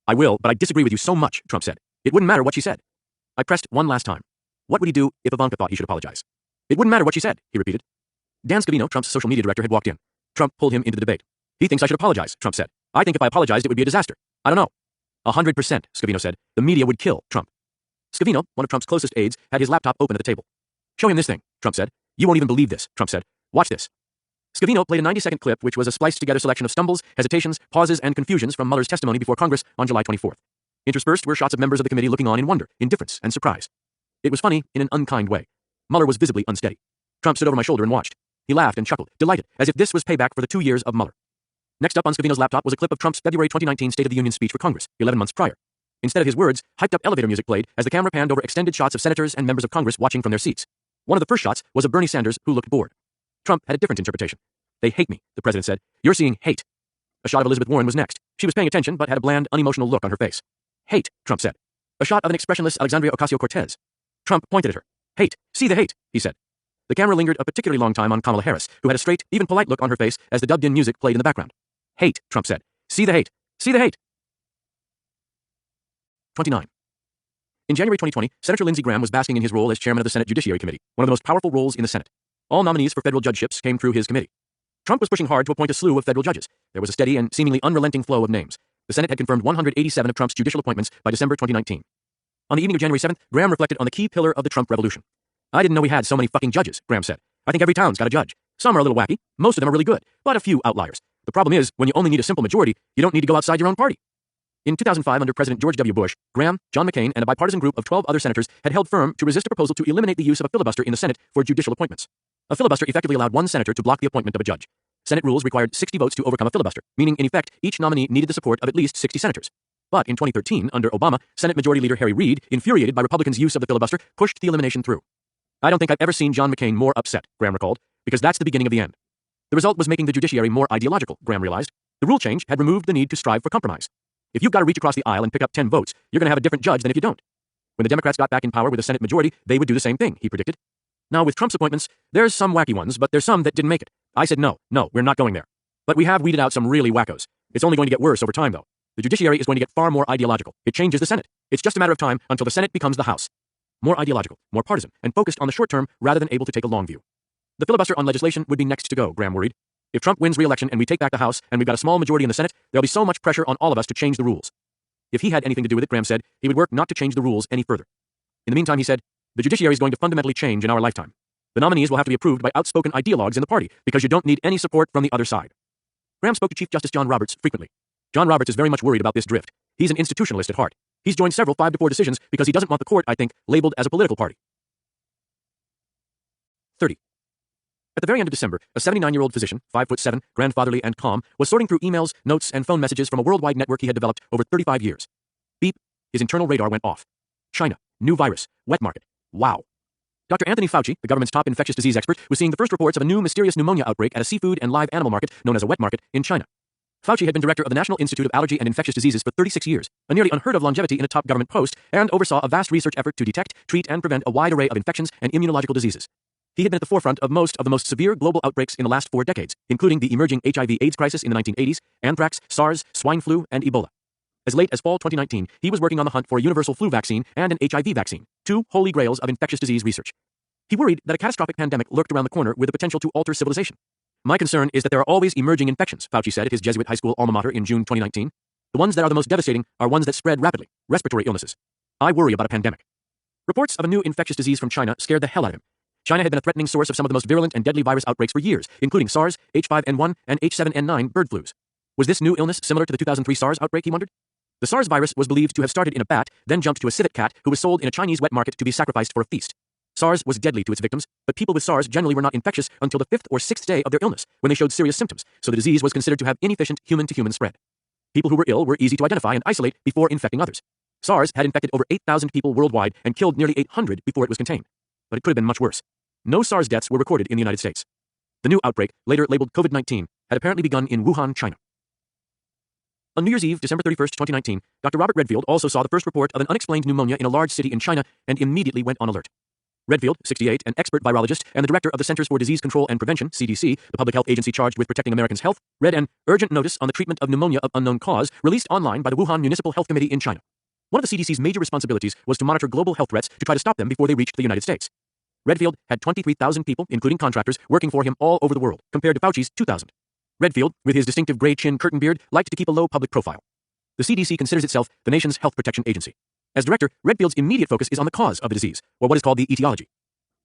I will, but I disagree with you so much, Trump said. It wouldn't matter what she said. I pressed one last time. What would he do if Ivanka thought he should apologize? It wouldn't matter what she said, he repeated. Dan Scavino, Trump's social media director, had walked in. Trump pulled him into the debate. He thinks I should apologize, Trump said. I think if I apologized, it would be a disaster. I don't know. 100%, Scavino said. The media would kill Trump. Scavino, one of Trump's closest aides, had his laptop open at the table. Show him this thing, Trump said. You won't even believe this, Trump said. Watch this. Scavino played a 90-second clip which was a spliced-together selection of stumbles, hesitations, pauses, and confusions from Mueller's testimony before Congress on July 24th. Interspersed were shots of members of the committee looking on in wonder, indifference, and surprise. It was funny in an unkind way. Mueller was visibly unsteady. Trump stood over my shoulder and watched. He laughed and chuckled, delighted, as if this was payback for the 2 years of Mueller. Next up on Scavino's laptop was a clip of Trump's February 2019 State of the Union speech for Congress, 11 months prior. Instead of his words, hyped-up elevator music played as the camera panned over extended shots of senators and members of Congress watching from their seats. One of the first shots was of Bernie Sanders, who looked bored. Trump had a different interpretation. They hate me, the president said. You're seeing hate. A shot of Elizabeth Warren was next. She was paying attention, but had a bland, unemotional look on her face. Hate, Trump said. A shot of an expressionless Alexandria Ocasio-Cortez. Trump pointed at her. Hate. See the hate, he said. The camera lingered a particularly long time on Kamala Harris, who had a straight, even polite look on her face as the dubbed-in music played in the background. Hate, Trump said. See the hate. See the hate. 29. In January 2020, Senator Lindsey Graham was basking in his role as chairman of the Senate Judiciary Committee, one of the most powerful roles in the Senate. All nominees for federal judgeships came through his committee. Trump was pushing hard to appoint a slew of federal judges. There was a steady and seemingly unrelenting flow of names. The Senate had confirmed 187 of Trump's judicial appointments by December 2019. On the evening of January 7th, Graham reflected on the key pillar of the Trump revolution. I didn't know we had so many fucking judges, Graham said. I think every town's got a judge. Some are a little wacky. Most of them are really good, but a few outliers. The problem is, when you only need a simple majority, you don't need to go outside your own party. In 2005, under President George W. Bush, Graham, John McCain, and a bipartisan group of 12 other senators had held firm to resist a proposal to eliminate the use of a filibuster in the Senate for judicial appointments. A filibuster effectively allowed one senator to block the appointment of a judge. Senate rules required 60 votes to overcome a filibuster, meaning, in effect, each nominee needed the support of at least 60 senators. But in 2013, under Obama, Senate Majority Leader Harry Reid, infuriated by Republicans' use of the filibuster, pushed the elimination through. I don't think I've ever seen John McCain more upset, Graham recalled, because that's the beginning of the end. The result was making the judiciary more ideological, Graham realized. The rule change had removed the need to strive for compromise. If you've got to reach across the aisle and pick up 10 votes, you're going to have a different judge than if you don't. When the Democrats got back in power with a Senate majority, they would do the same thing, he predicted. Now, with Trump's appointments, there's some wacky ones, but there's some that didn't make it. I said no, we're not going there. But we have weeded out some really wackos. It's only going to get worse over time, though. The judiciary is going to get far more ideological. It changes the Senate. It's just a matter of time until the Senate becomes the House. More ideological, more partisan, and focused on the short term rather than able to take a long view. The filibuster on legislation would be next to go, Graham worried. If Trump wins re-election and we take back the House and we've got a small majority in the Senate, there'll be so much pressure on all of us to change the rules. If he had anything to do with it, Graham said, he would work not to change the rules any further. In the meantime, he said, the judiciary is going to fundamentally change in our lifetime. The nominees will have to be approved by outspoken ideologues in the party because you don't need any support from the other side. Graham spoke to Chief Justice John Roberts frequently. John Roberts is very much worried about this drift. He's an institutionalist at heart. He's joined several 5-4 decisions because he doesn't want the court, I think, labeled as a political party. 30. At the very end of December, a 79-year-old physician, 5'7", grandfatherly and calm, was sorting through emails, notes, and phone messages from a worldwide network he had developed over 35 years. Beep. His internal radar went off. China. New virus. Wet market. Wow. Dr. Anthony Fauci, the government's top infectious disease expert, was seeing the first reports of a new mysterious pneumonia outbreak at a seafood and live animal market known as a wet market in China. Fauci had been director of the National Institute of Allergy and Infectious Diseases for 36 years, a nearly unheard of longevity in a top government post, and oversaw a vast research effort to detect, treat, and prevent a wide array of infections and immunological diseases. He had been at the forefront of most of the most severe global outbreaks in the last 4 decades, including the emerging HIV/AIDS crisis in the 1980s, anthrax, SARS, swine flu, and Ebola. As late as fall 2019, he was working on the hunt for a universal flu vaccine and an HIV vaccine, 2 holy grails of infectious disease research. He worried that a catastrophic pandemic lurked around the corner with the potential to alter civilization. My concern is that there are always emerging infections, Fauci said at his Jesuit high school alma mater in June 2019. The ones that are the most devastating are ones that spread rapidly, respiratory illnesses. I worry about a pandemic. Reports of a new infectious disease from China scared the hell out of him. China had been a threatening source of some of the most virulent and deadly virus outbreaks for years, including SARS, H5N1, and H7N9 bird flus. Was this new illness similar to the 2003 SARS outbreak, he wondered? The SARS virus was believed to have started in a bat, then jumped to a civet cat who was sold in a Chinese wet market to be sacrificed for a feast. SARS was deadly to its victims, but people with SARS generally were not infectious until the 5th or 6th day of their illness, when they showed serious symptoms, so the disease was considered to have inefficient human-to-human spread. People who were ill were easy to identify and isolate before infecting others. SARS had infected over 8,000 people worldwide and killed nearly 800 before it was contained. But it could have been much worse. No SARS deaths were recorded in the United States. The new outbreak, later labeled COVID-19, had apparently begun in Wuhan, China. On New Year's Eve, December 31, 2019, Dr. Robert Redfield also saw the first report of an unexplained pneumonia in a large city in China and immediately went on alert. Redfield, 68, an expert virologist and the director of the Centers for Disease Control and Prevention, CDC, the public health agency charged with protecting Americans' health, read an urgent notice on the treatment of pneumonia of unknown cause released online by the Wuhan Municipal Health Committee in China. One of the CDC's major responsibilities was to monitor global health threats to try to stop them before they reached the United States. Redfield had 23,000 people, including contractors, working for him all over the world, compared to Fauci's 2,000. Redfield, with his distinctive gray chin curtain beard, liked to keep a low public profile. The CDC considers itself the nation's health protection agency. As director, Redfield's immediate focus is on the cause of the disease, or what is called the etiology.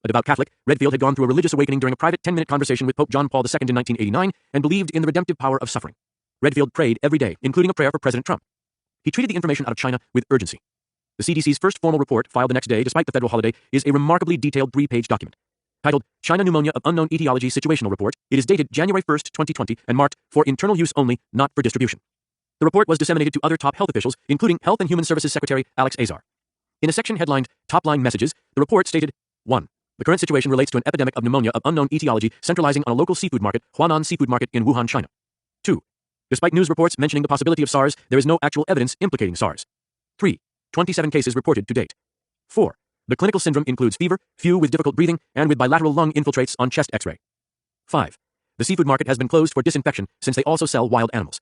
A devout Catholic, Redfield had gone through a religious awakening during a private 10-minute conversation with Pope John Paul II in 1989 and believed in the redemptive power of suffering. Redfield prayed every day, including a prayer for President Trump. He treated the information out of China with urgency. The CDC's first formal report, filed the next day despite the federal holiday, is a remarkably detailed 3-page document. Titled China Pneumonia of Unknown Etiology Situational Report, it is dated January 1, 2020, and marked for internal use only, not for distribution. The report was disseminated to other top health officials, including Health and Human Services Secretary Alex Azar. In a section headlined Top-Line Messages, the report stated, 1. The current situation relates to an epidemic of pneumonia of unknown etiology centralizing on a local seafood market, Huanan Seafood Market in Wuhan, China. 2. Despite news reports mentioning the possibility of SARS, there is no actual evidence implicating SARS. 3. 27 cases reported to date. 4. The clinical syndrome includes fever, few with difficult breathing, and with bilateral lung infiltrates on chest X-ray. 5. The seafood market has been closed for disinfection since they also sell wild animals.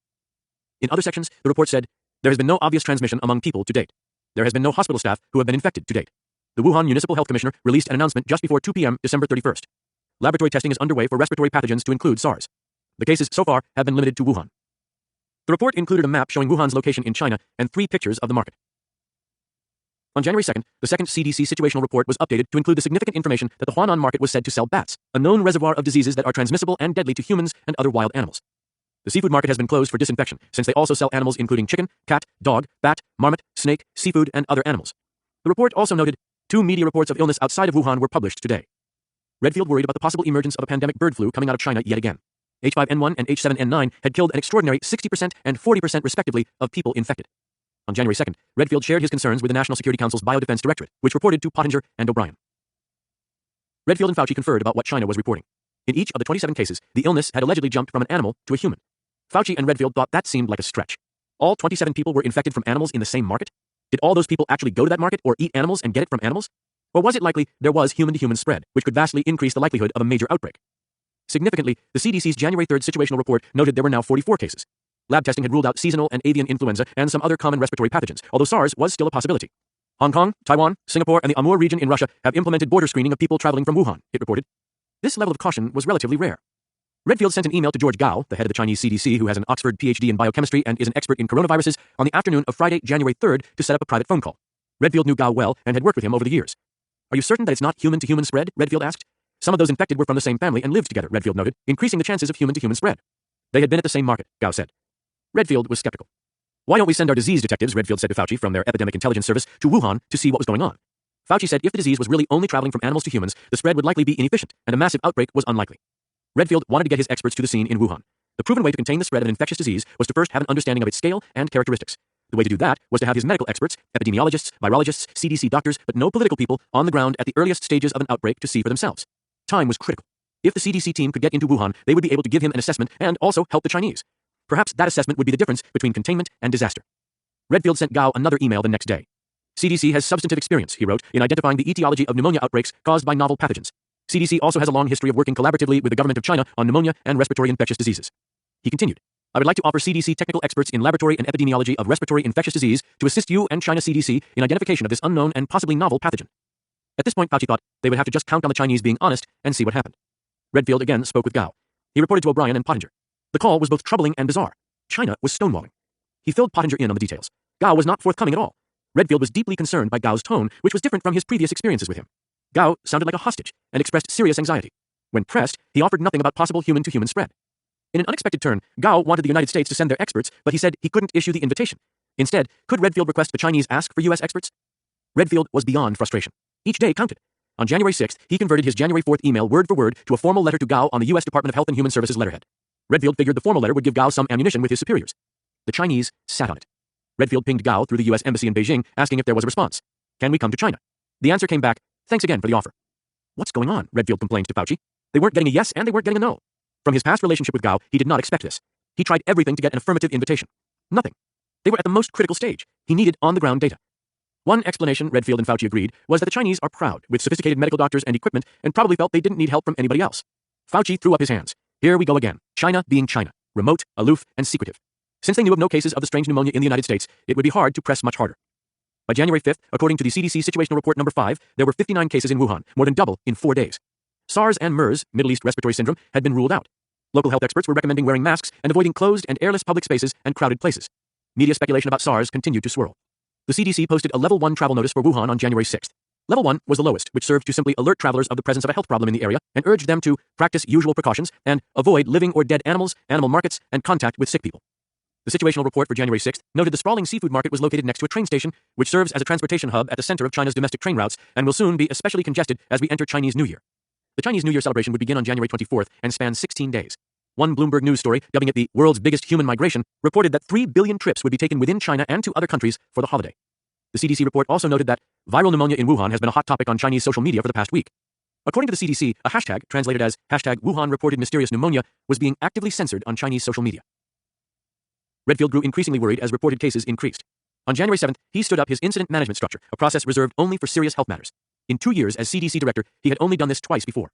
In other sections, the report said, there has been no obvious transmission among people to date. There has been no hospital staff who have been infected to date. The Wuhan Municipal Health Commissioner released an announcement just before 2 p.m. December 31st. Laboratory testing is underway for respiratory pathogens to include SARS. The cases so far have been limited to Wuhan. The report included a map showing Wuhan's location in China and 3 pictures of the market. On January 2nd, the second CDC situational report was updated to include the significant information that the Huanan market was said to sell bats, a known reservoir of diseases that are transmissible and deadly to humans and other wild animals. The seafood market has been closed for disinfection, since they also sell animals including chicken, cat, dog, bat, marmot, snake, seafood, and other animals. The report also noted 2 media reports of illness outside of Wuhan were published today. Redfield worried about the possible emergence of a pandemic bird flu coming out of China yet again. H5N1 and H7N9 had killed an extraordinary 60% and 40% respectively of people infected. On January 2nd, Redfield shared his concerns with the National Security Council's Biodefense Directorate, which reported to Pottinger and O'Brien. Redfield and Fauci conferred about what China was reporting. In each of the 27 cases, the illness had allegedly jumped from an animal to a human. Fauci and Redfield thought that seemed like a stretch. All 27 people were infected from animals in the same market? Did all those people actually go to that market or eat animals and get it from animals? Or was it likely there was human-to-human spread, which could vastly increase the likelihood of a major outbreak? Significantly, the CDC's January 3rd situational report noted there were now 44 cases. Lab testing had ruled out seasonal and avian influenza and some other common respiratory pathogens, although SARS was still a possibility. Hong Kong, Taiwan, Singapore, and the Amur region in Russia have implemented border screening of people traveling from Wuhan, it reported. This level of caution was relatively rare. Redfield sent an email to George Gao, the head of the Chinese CDC, who has an Oxford PhD in biochemistry and is an expert in coronaviruses, on the afternoon of Friday, January 3rd, to set up a private phone call. Redfield knew Gao well and had worked with him over the years. Are you certain that it's not human-to-human spread? Redfield asked. Some of those infected were from the same family and lived together, Redfield noted, increasing the chances of human-to-human spread. They had been at the same market, Gao said. Redfield was skeptical. Why don't we send our disease detectives, Redfield said to Fauci from their epidemic intelligence service, to Wuhan to see what was going on? Fauci said if the disease was really only traveling from animals to humans, the spread would likely be inefficient, and a massive outbreak was unlikely. Redfield wanted to get his experts to the scene in Wuhan. The proven way to contain the spread of an infectious disease was to first have an understanding of its scale and characteristics. The way to do that was to have his medical experts, epidemiologists, virologists, CDC doctors, but no political people, on the ground at the earliest stages of an outbreak to see for themselves. Time was critical. If the CDC team could get into Wuhan, they would be able to give him an assessment and also help the Chinese. Perhaps that assessment would be the difference between containment and disaster. Redfield sent Gao another email the next day. CDC has substantive experience, he wrote, in identifying the etiology of pneumonia outbreaks caused by novel pathogens. CDC also has a long history of working collaboratively with the government of China on pneumonia and respiratory infectious diseases. He continued, I would like to offer CDC technical experts in laboratory and epidemiology of respiratory infectious disease to assist you and China CDC in identification of this unknown and possibly novel pathogen. At this point, Fauci thought they would have to just count on the Chinese being honest and see what happened. Redfield again spoke with Gao. He reported to O'Brien and Pottinger. The call was both troubling and bizarre. China was stonewalling. He filled Pottinger in on the details. Gao was not forthcoming at all. Redfield was deeply concerned by Gao's tone, which was different from his previous experiences with him. Gao sounded like a hostage and expressed serious anxiety. When pressed, he offered nothing about possible human-to-human spread. In an unexpected turn, Gao wanted the United States to send their experts, but he said he couldn't issue the invitation. Instead, could Redfield request the Chinese ask for U.S. experts? Redfield was beyond frustration. Each day counted. On January 6th, he converted his January 4th email word for word to a formal letter to Gao on the U.S. Department of Health and Human Services letterhead. Redfield figured the formal letter would give Gao some ammunition with his superiors. The Chinese sat on it. Redfield pinged Gao through the U.S. Embassy in Beijing, asking if there was a response. Can we come to China? The answer came back, thanks again for the offer. What's going on? Redfield complained to Fauci. They weren't getting a yes and they weren't getting a no. From his past relationship with Gao, he did not expect this. He tried everything to get an affirmative invitation. Nothing. They were at the most critical stage. He needed on-the-ground data. One explanation, Redfield and Fauci agreed, was that the Chinese are proud, with sophisticated medical doctors and equipment, and probably felt they didn't need help from anybody else. Fauci threw up his hands. Here we go again. China being China. Remote, aloof, and secretive. Since they knew of no cases of the strange pneumonia in the United States, it would be hard to press much harder. By January 5th, according to the CDC Situational Report number 5, there were 59 cases in Wuhan, more than double in 4 days. SARS and MERS, Middle East Respiratory Syndrome, had been ruled out. Local health experts were recommending wearing masks and avoiding closed and airless public spaces and crowded places. Media speculation about SARS continued to swirl. The CDC posted a Level 1 travel notice for Wuhan on January 6th. Level 1 was the lowest, which served to simply alert travelers of the presence of a health problem in the area and urged them to practice usual precautions and avoid living or dead animals, animal markets, and contact with sick people. The situational report for January 6th noted the sprawling seafood market was located next to a train station, which serves as a transportation hub at the center of China's domestic train routes and will soon be especially congested as we enter Chinese New Year. The Chinese New Year celebration would begin on January 24th and span 16 days. One Bloomberg News story, dubbing it the world's biggest human migration, reported that 3 billion trips would be taken within China and to other countries for the holiday. The CDC report also noted that viral pneumonia in Wuhan has been a hot topic on Chinese social media for the past week. According to the CDC, a hashtag, translated as #Wuhan reported mysterious pneumonia, was being actively censored on Chinese social media. Redfield grew increasingly worried as reported cases increased. On January 7th, he stood up his incident management structure, a process reserved only for serious health matters. In 2 years as CDC director, he had only done this twice before.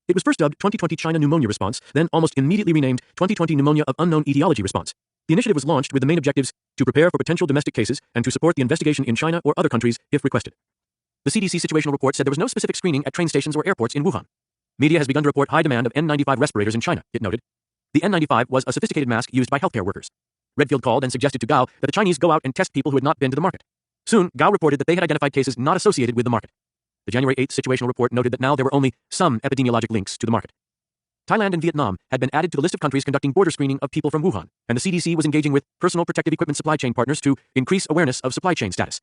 It was first dubbed 2020 China Pneumonia Response, then almost immediately renamed 2020 Pneumonia of Unknown Etiology Response. The initiative was launched with the main objectives to prepare for potential domestic cases and to support the investigation in China or other countries if requested. The CDC situational report said there was no specific screening at train stations or airports in Wuhan. Media has begun to report high demand of N95 respirators in China, it noted. The N95 was a sophisticated mask used by healthcare workers. Redfield called and suggested to Gao that the Chinese go out and test people who had not been to the market. Soon, Gao reported that they had identified cases not associated with the market. The January 8th situational report noted that now there were only some epidemiologic links to the market. Thailand and Vietnam had been added to the list of countries conducting border screening of people from Wuhan, and the CDC was engaging with personal protective equipment supply chain partners to increase awareness of supply chain status.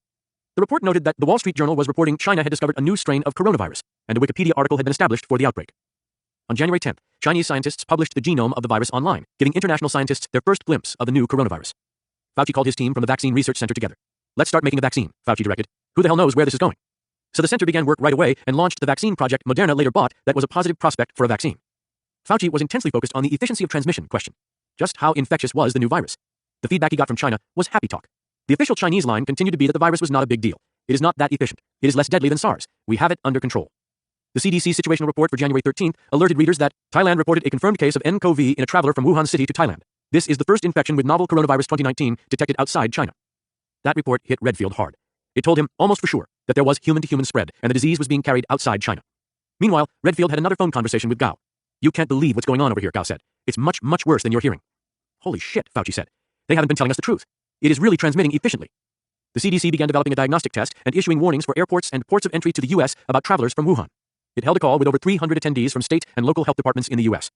The report noted that the Wall Street Journal was reporting China had discovered a new strain of coronavirus, and a Wikipedia article had been established for the outbreak. On January 10th, Chinese scientists published the genome of the virus online, giving international scientists their first glimpse of the new coronavirus. Fauci called his team from the Vaccine Research Center together. Let's start making a vaccine, Fauci directed. Who the hell knows where this is going? So the center began work right away and launched the vaccine project Moderna later bought that was a positive prospect for a vaccine. Fauci was intensely focused on the efficiency of transmission question. just how infectious was the new virus. The feedback he got from China was happy talk. The official Chinese line continued to be that the virus was not a big deal. It is not that efficient. It is less deadly than SARS. We have it under control. The CDC situational report for January 13th alerted readers that Thailand reported a confirmed case of nCoV in a traveler from Wuhan City to Thailand. This is the first infection with novel coronavirus 2019 detected outside China. That report hit Redfield hard. It told him, almost for sure, that there was human-to-human spread and the disease was being carried outside China. Meanwhile, Redfield had another phone conversation with Gao. You can't believe what's going on over here, Gao said. It's much, much worse than you're hearing. Holy shit, Fauci said. They haven't been telling us the truth. It is really transmitting efficiently. The CDC began developing a diagnostic test and issuing warnings for airports and ports of entry to the U.S. about travelers from Wuhan. It held a call with over 300 attendees from state and local health departments in the U.S.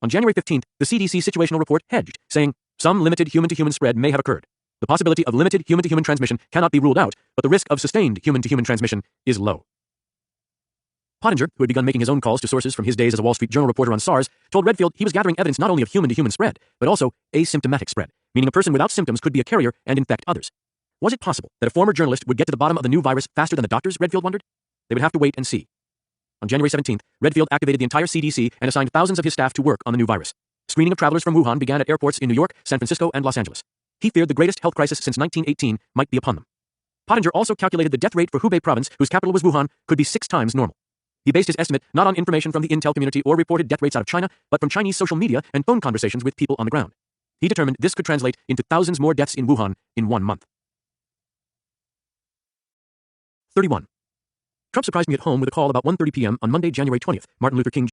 On January 15th, the CDC situational report hedged, saying, some limited human-to-human spread may have occurred. The possibility of limited human-to-human transmission cannot be ruled out, but the risk of sustained human-to-human transmission is low. Pottinger, who had begun making his own calls to sources from his days as a Wall Street Journal reporter on SARS, told Redfield he was gathering evidence not only of human-to-human spread, but also asymptomatic spread, meaning a person without symptoms could be a carrier and infect others. Was it possible that a former journalist would get to the bottom of the new virus faster than the doctors, Redfield wondered? They would have to wait and see. On January 17th, Redfield activated the entire CDC and assigned thousands of his staff to work on the new virus. Screening of travelers from Wuhan began at airports in New York, San Francisco, and Los Angeles. He feared the greatest health crisis since 1918 might be upon them. Pottinger also calculated the death rate for Hubei province, whose capital was Wuhan, could be 6 times normal. He based his estimate not on information from the intel community or reported death rates out of China, but from Chinese social media and phone conversations with people on the ground. He determined this could translate into thousands more deaths in Wuhan in 1 month. 31. Trump surprised me at home with a call about 1:30 p.m. on Monday, January 20th, Martin Luther King